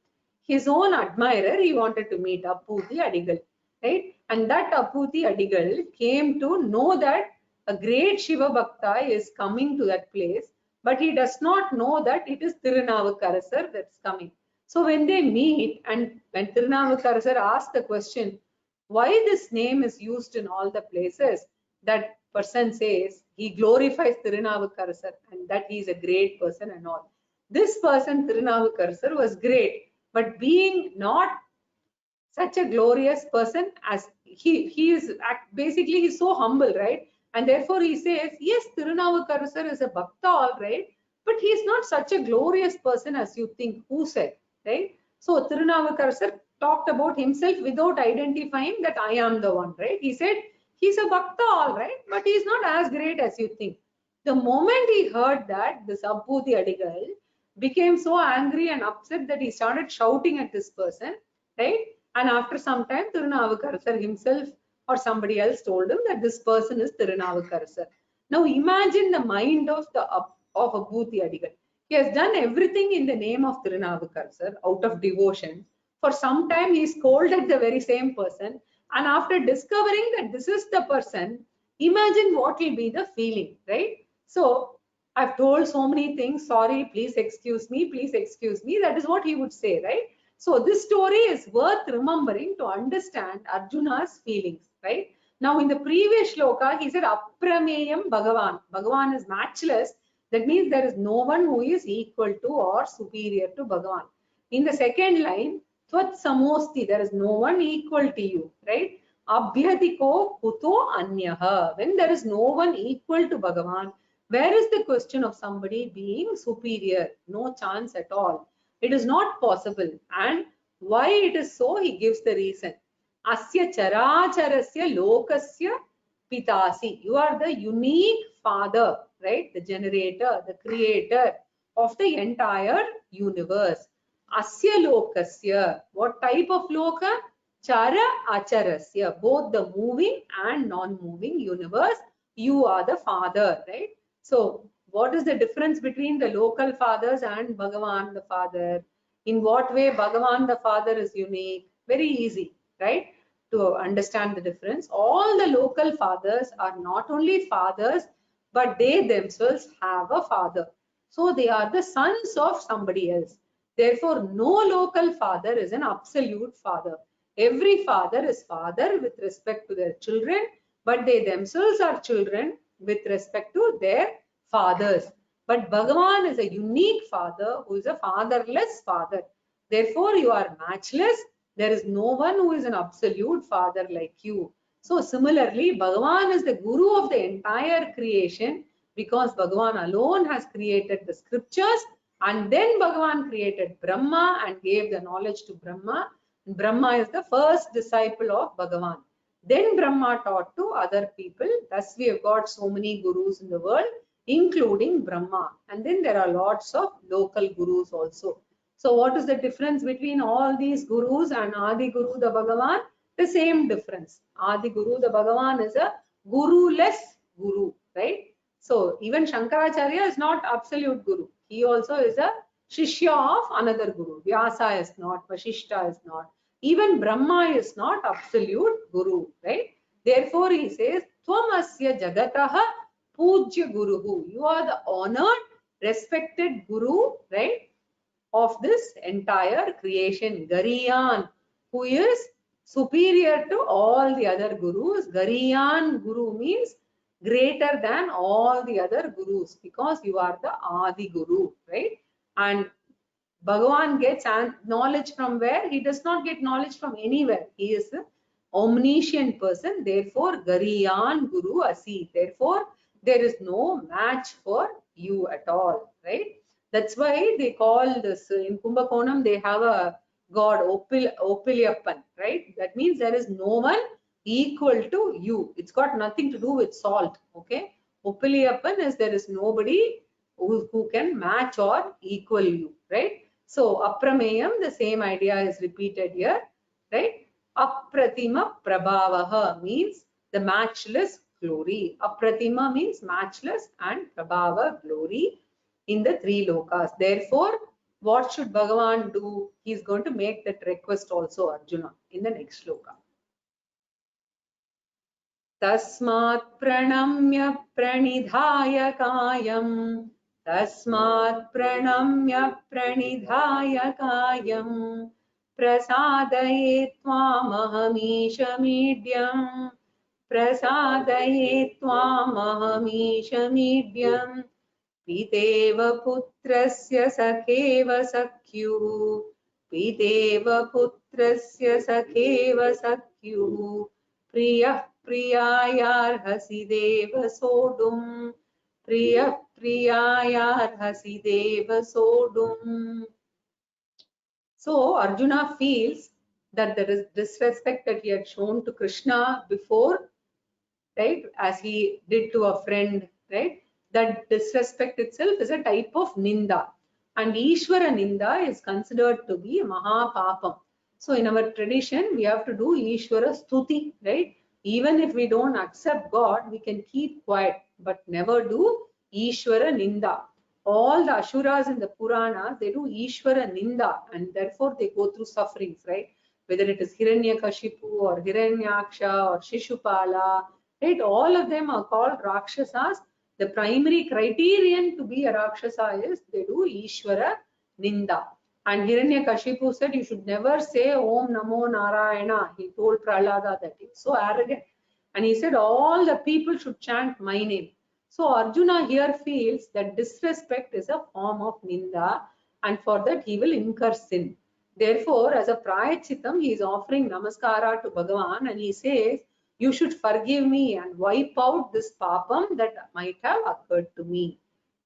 His own admirer, he wanted to meet Apputhi Adigal, right? And that Apputhi Adigal came to know that a great Shiva Bhakta is coming to that place, but he does not know that it is Tirunavukkarasar that's coming. So when they meet, and when Tirunavukkarasar asks the question, why this name is used in all the places, that person says he glorifies Tirunavukkarasar and that he is a great person and all. This person, Tirunavukkarasar, was great, but being not such a glorious person as he is, basically he's so humble, right? And therefore he says, yes, Tirunavukkarasar is a Bhakta, all right, but he is not such a glorious person as you think. Who said, right? So Tirunavukkarasar talked about himself without identifying that I am the one, right? He said, he's a Bhakta, all right, but he's not as great as you think. The moment he heard that, this Apputhi Adigal became so angry and upset that he started shouting at this person, right? And after some time, Tirunavukkarasar himself or somebody else told him that this person is Tirunavukarasar. Now imagine the mind of Abhuti Adigal. He has done everything in the name of Tirunavukarasar out of devotion. For some time he scolded the very same person, and after discovering that this is the person, imagine what will be the feeling, right? So I've told so many things, sorry, please excuse me, please excuse me. That is what he would say, right? So this story is worth remembering to understand Arjuna's feelings, right? Now in the previous shloka, he said Aprameyam Bhagavan. Bhagavan is matchless. That means there is no one who is equal to or superior to Bhagavan. In the second line, Tvat Samosti, there is no one equal to you, right? Abhyadiko Kuto Anyaha. When there is no one equal to Bhagavan, where is the question of somebody being superior? No chance at all. It is not possible. And why it is so, he gives the reason. Asya characharasya lokasya pitasi. You are the unique father, right? The generator, the creator of the entire universe. Asya lokasya. What type of loka? Chara acharasya. Both the moving and non-moving universe. You are the father, right? So what is the difference between the local fathers and Bhagavan the Father? In what way Bhagavan the Father is unique? Very easy, right? To understand the difference. All the local fathers are not only fathers, but they themselves have a father. So they are the sons of somebody else. Therefore, no local father is an absolute father. Every father is father with respect to their children, but they themselves are children with respect to their fathers. But Bhagavan is a unique father who is a fatherless father. Therefore, you are matchless. There is no one who is an absolute father like you. So similarly, Bhagavan is the guru of the entire creation because Bhagavan alone has created the scriptures, and then Bhagavan created Brahma and gave the knowledge to Brahma. Brahma is the first disciple of Bhagavan. Then Brahma taught to other people. Thus we have got so many gurus in the world, including Brahma. And then there are lots of local gurus also. So what is the difference between all these gurus and Adi Guru the Bhagavan? The same difference. Adi Guru the Bhagavan is a guru-less guru, right? So even Shankaracharya is not absolute guru. He also is a Shishya of another guru. Vyasa is not, Vasishta is not. Even Brahma is not absolute guru, right? Therefore he says, Tvamasya Jagataha Pujya Guruhu. You are the honored, respected guru, right? Of this entire creation. Gariyan, who is superior to all the other gurus. Gariyan Guru means greater than all the other gurus because you are the Adi Guru, right? And Bhagavan gets knowledge from where? He does not get knowledge from anywhere. He is an omniscient person. Therefore, Gariyan Guru Asi. Therefore, there is no match for you at all, right? That's why they call this, in Kumbakonam, they have a god, Opiliyappan, right? That means there is no one equal to you. It's got nothing to do with salt, okay? Opiliyappan is there is nobody who can match or equal you, right? So Aprameyam, the same idea is repeated here, right? Apratima Prabhavaha means the matchless glory. Apratima means matchless and Prabhava glory in the three lokas. Therefore, what should Bhagavan do? He is going to make that request also, Arjuna, in the next shloka. Tasmat pranamya pranidhaya kayam. Tasmat pranamya pranidhaya kayam. Prasadaye tvamahamisha midyam. Prasadaye tvamahamisha midyam. Piteva putrasya sakheva sakyuh. Piteva putrasya sakheva sakyuh. Priyah priyayarhasi deva sodum. Priyah priyayarhasi deva sodum. So Arjuna feels that there is disrespect that he had shown to Krishna before, right, as he did to a friend, right? That disrespect itself is a type of ninda, and Ishvara ninda is considered to be Mahapapam. So in our tradition, we have to do Ishvara stuti, right? Even if we don't accept God, we can keep quiet, but never do Ishvara Ninda. All the Asuras in the Puranas, they do Ishvara Ninda, and therefore they go through sufferings, right? Whether it is Hiranyakashipu or Hiranyaksha or Shishupala, right? All of them are called Rakshasas. The primary criterion to be a Rakshasa is they do Ishvara Ninda. And Hiranyakashipu said, you should never say Om Namo Narayana. He told Prahlada that he's so arrogant. And he said, all the people should chant my name. So Arjuna here feels that disrespect is a form of Ninda, and for that he will incur sin. Therefore, as a Prayachittam, he is offering Namaskara to Bhagavan, and he says, you should forgive me and wipe out this papam that might have occurred to me.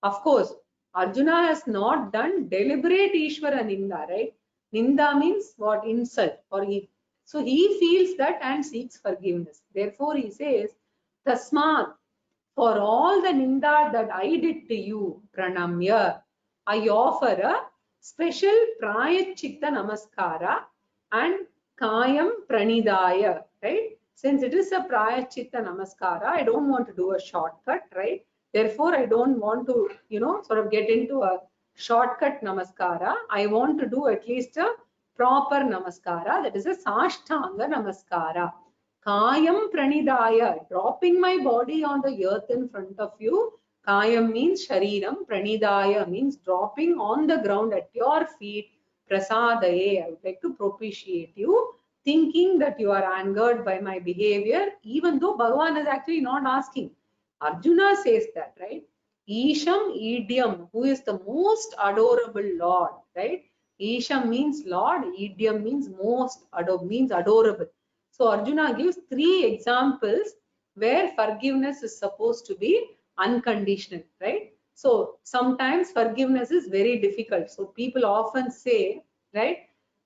Of course, Arjuna has not done deliberate Ishvara Ninda, right? Ninda means what? Insult. So he feels that and seeks forgiveness. Therefore, he says, Tasmat, for all the Ninda that I did to you, Pranamya, I offer a special Prayachitta Namaskara and Kayam Pranidaya, right? Since it is a Prayachitta Namaskara, I don't want to do a shortcut, right? Therefore, I don't want to, sort of get into a shortcut Namaskara. I want to do at least a proper Namaskara, that is a Sashtanga Namaskara. Kayam Pranidaya, dropping my body on the earth in front of you. Kayam means Shariram, Pranidaya means dropping on the ground at your feet. Prasadaye, I would like to propitiate you, thinking that you are angered by my behavior, even though Bhagavan is actually not asking. Arjuna says that, right? Isham Idyam, who is the most adorable Lord, right? Isham means Lord, Idyam means most, means adorable. So Arjuna gives 3 examples where forgiveness is supposed to be unconditional, right? So sometimes forgiveness is very difficult. So people often say, right,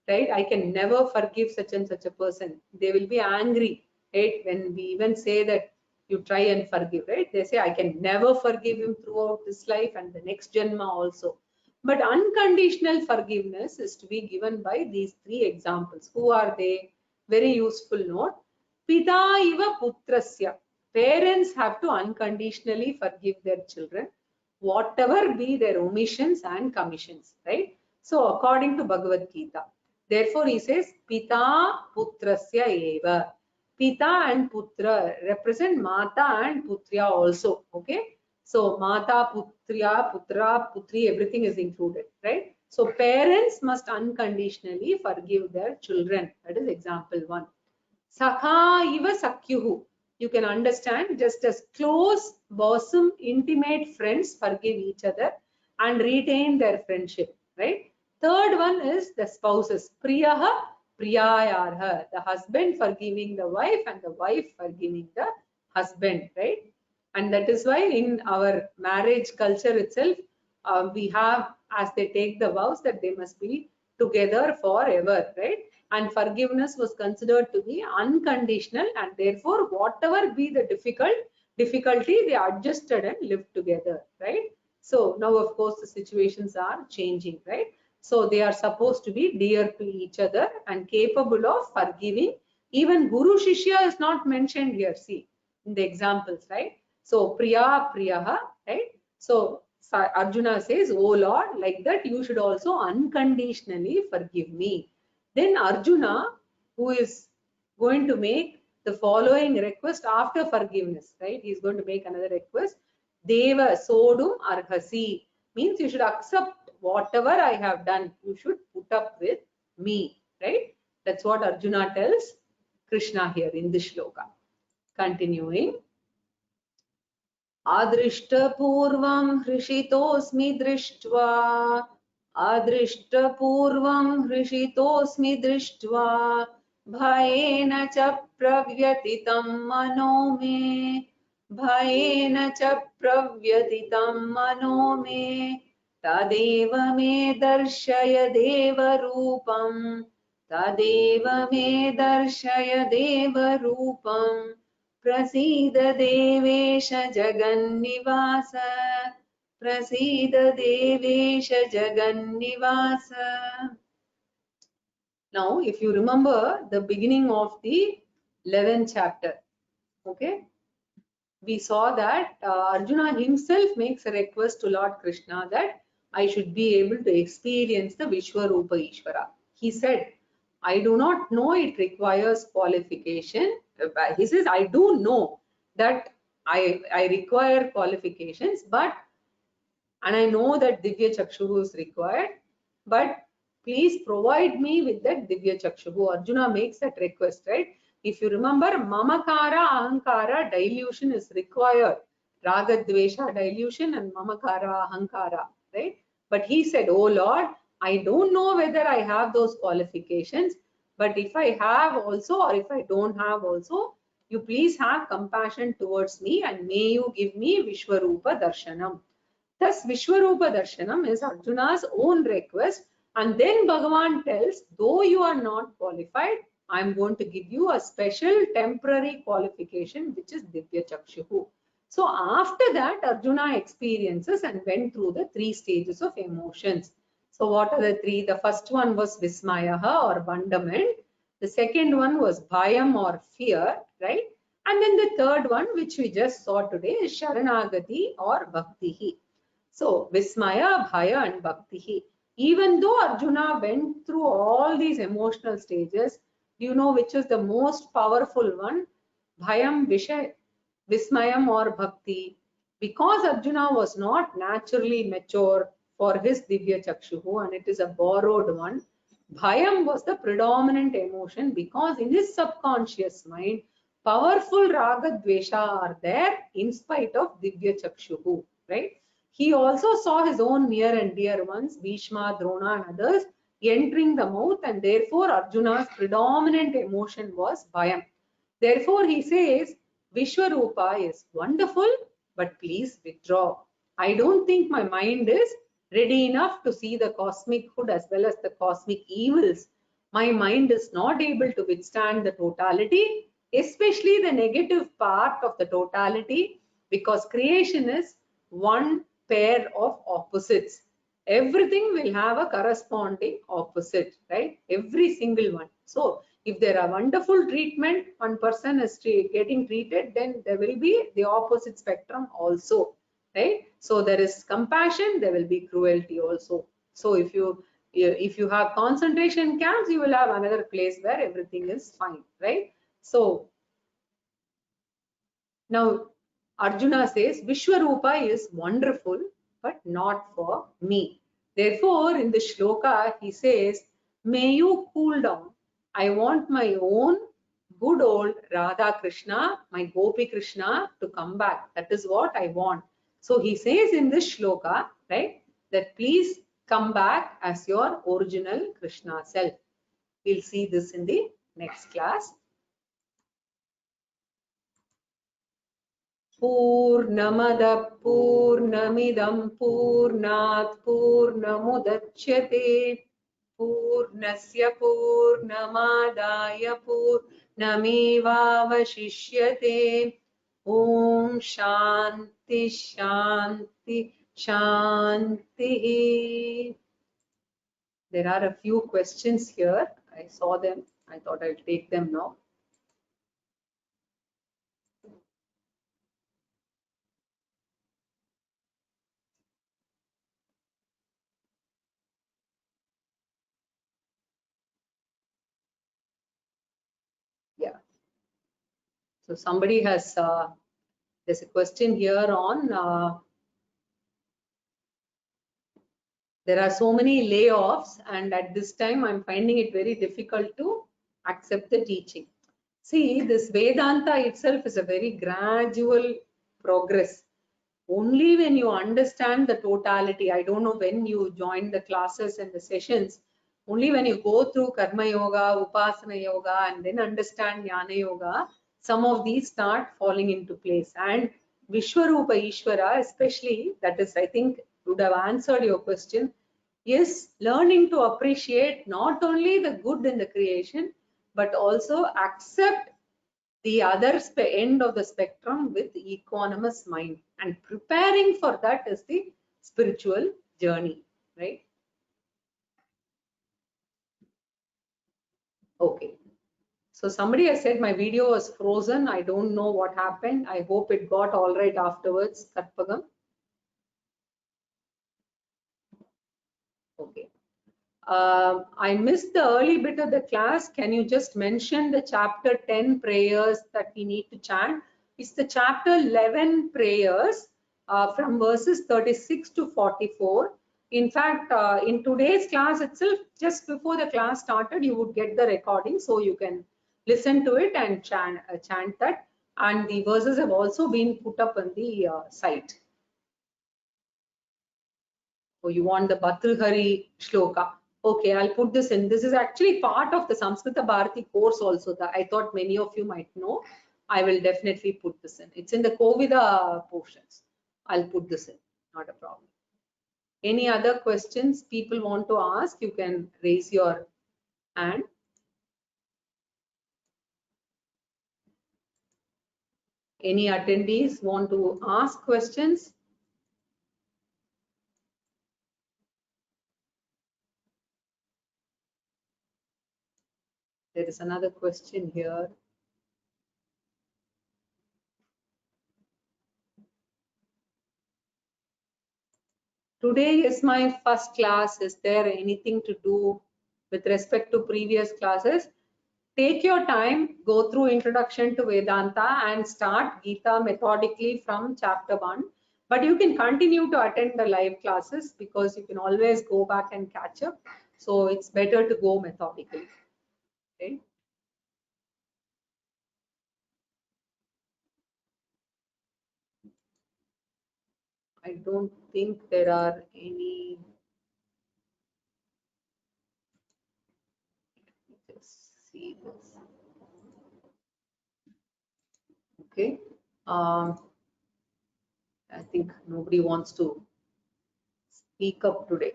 I can never forgive such and such a person. They will be angry, right? When we even say that you try and forgive, right? They say, I can never forgive him throughout this life and the next Janma also. But unconditional forgiveness is to be given by these 3 examples. Who are they? Very useful note. Pita iva putrasya. Parents have to unconditionally forgive their children, whatever be their omissions and commissions, right? So according to Bhagavad Gita. Therefore he says, Pita putrasya eva. Pita and Putra represent Mata and Putriya also, okay? So Mata, Putriya, Putra, Putri, everything is included, right? So parents must unconditionally forgive their children. That is example 1. Sakha iva sakyuhu. You can understand, just as close, bosom, intimate friends forgive each other and retain their friendship, right? Third one is the spouses. Priyaha priyayarha. The husband forgiving the wife and the wife forgiving the husband, right? And that is why in our marriage culture itself, we have, as they take the vows, that they must be together forever, right? And forgiveness was considered to be unconditional, and therefore whatever be the difficulty, they adjusted and lived together, right? So now of course the situations are changing, right? So they are supposed to be dear to each other and capable of forgiving. Even Guru Shishya is not mentioned here, see, in the examples, right? So Priya Priyaha, right? So Arjuna says, oh Lord, like that you should also unconditionally forgive me. Then Arjuna, who is going to make the following request after forgiveness, right? He is going to make another request. Deva Sodum Arhasi, means you should accept whatever I have done. You should put up with me, right? That's what Arjuna tells Krishna here in this shloka. Continuing. Adrishtapurvam hrishitosmi drishtva. Adrishtapurvam hrishitosmi drishtva. Bhayena cha pravyatitam mano me. Bhayena cha pravyatitam mano me. Tadeva me darshaya deva rupam. Tadeva me darshaya deva rupam. Prasida Devesha Jagannivasa. Prasida Devesha Jagannivasa. Now, if you remember the beginning of the 11th chapter, Okay, we saw that Arjuna himself makes a request to Lord Krishna that I should be able to experience the Vishwarupa Ishvara. He said, I do not know it requires qualification. He says, I do know that I require qualifications, but, and I know that Divya Chakshu is required, but please provide me with that Divya Chakshu. Arjuna makes that request, right? If you remember, Mamakara, Ahankara dilution is required. Raga Dvesha dilution and Mamakara, Ahankara, right? But he said, oh Lord, I don't know whether I have those qualifications, but if I have also, or if I don't have also, you please have compassion towards me and may you give me Vishwarupa Darshanam. Thus, Vishwarupa Darshanam is Arjuna's own request, and then Bhagavan tells, though you are not qualified, I am going to give you a special temporary qualification, which is Divya Chakshuhu. So after that, Arjuna experiences and went through the 3 stages of emotions. So what are the 3? The first one was Vismayaha or wonderment. The second one was Bhayam or fear, right? And then the third one, which we just saw today, is Sharanagati or Bhaktihi. So Vismaya, Bhaya and Bhakti. Even though Arjuna went through all these emotional stages, do you know which is the most powerful one? Bhayam, Vismayam or Bhakti. Because Arjuna was not naturally mature for his Divya Chakshuhu and it is a borrowed one, Bhayam was the predominant emotion because in his subconscious mind, powerful Raga Dvesha are there in spite of Divya Chakshuhu, right? He also saw his own near and dear ones, Bhishma, Drona and others, entering the mouth, and therefore Arjuna's predominant emotion was Bhayam. Therefore he says, Vishwarupa is wonderful, but please withdraw. I don't think my mind is ready enough to see the cosmic good as well as the cosmic evils. My mind is not able to withstand the totality, especially the negative part of the totality, because creation is one pair of opposites. Everything will have a corresponding opposite, right? Every single one. So if there are wonderful treatment, one person is getting treated, then there will be the opposite spectrum also, right? So there is compassion, there will be cruelty also. So if you have concentration camps, you will have another place where everything is fine, right? So now Arjuna says, Vishwarupa is wonderful, but not for me. Therefore, in the shloka, he says, may you cool down. I want my own good old Radha Krishna, my Gopi Krishna, to come back. That is what I want. So he says in this shloka, right, that please come back as your original Krishna self. We'll see this in the next class. पूर्णमदः पूर्णमिदं पूर्णात् पूर्णमुदच्यते पूर्णस्य पूर्णमादाय पूर्णमेवावशिष्यते ॐ शान्ति शान्ति शान्तिः. There are a few questions here. I saw them. I thought I'll take them now. Yeah. So somebody has, there's a question here on, there are so many layoffs and at this time I'm finding it very difficult to accept the teaching. See, this Vedanta itself is a very gradual progress. Only when you understand the totality, I don't know when you join the classes and the sessions, only when you go through Karma Yoga, Upasana Yoga and then understand Jnana Yoga, some of these start falling into place. And Vishwarupa Ishvara especially, that is, I think, would have answered your question, is learning to appreciate not only the good in the creation, but also accept the other end of the spectrum with equanimous mind, and preparing for that is the spiritual journey, right? Okay. So somebody has said my video was frozen. I don't know what happened. I hope it got all right afterwards. Karpagam. Okay. I missed the early bit of the class. Can you just mention the chapter 10 prayers that we need to chant? It's the chapter 11 prayers from verses 36 to 44. In fact, in today's class itself, just before the class started, you would get the recording so you can listen to it and chant that. And the verses have also been put up on the site. Oh, you want the Bhartrihari shloka. Okay, I'll put this in. This is actually part of the Samskrita Bharati course also that I thought many of you might know. I will definitely put this in. It's in the Kovida portions. I'll put this in, not a problem. Any other questions people want to ask, you can raise your hand. Any attendees want to ask questions? There is another question here. Today is my first class. Is there anything to do with respect to previous classes? Take your time, go through Introduction to Vedanta and start Gita methodically from chapter 1. But you can continue to attend the live classes because you can always go back and catch up. So it's better to go methodically. Okay. I don't think there are any. Just see this. Okay. I think nobody wants to speak up today.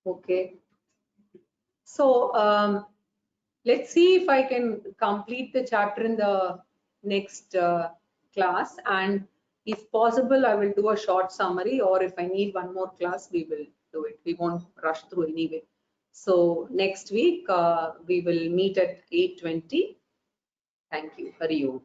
Okay. So let's see if I can complete the chapter in the next class, and if possible I will do a short summary, or if I need one more class we will do it. We won't rush through anyway. So next week we will meet at 8:20. Thank you. Hari Om.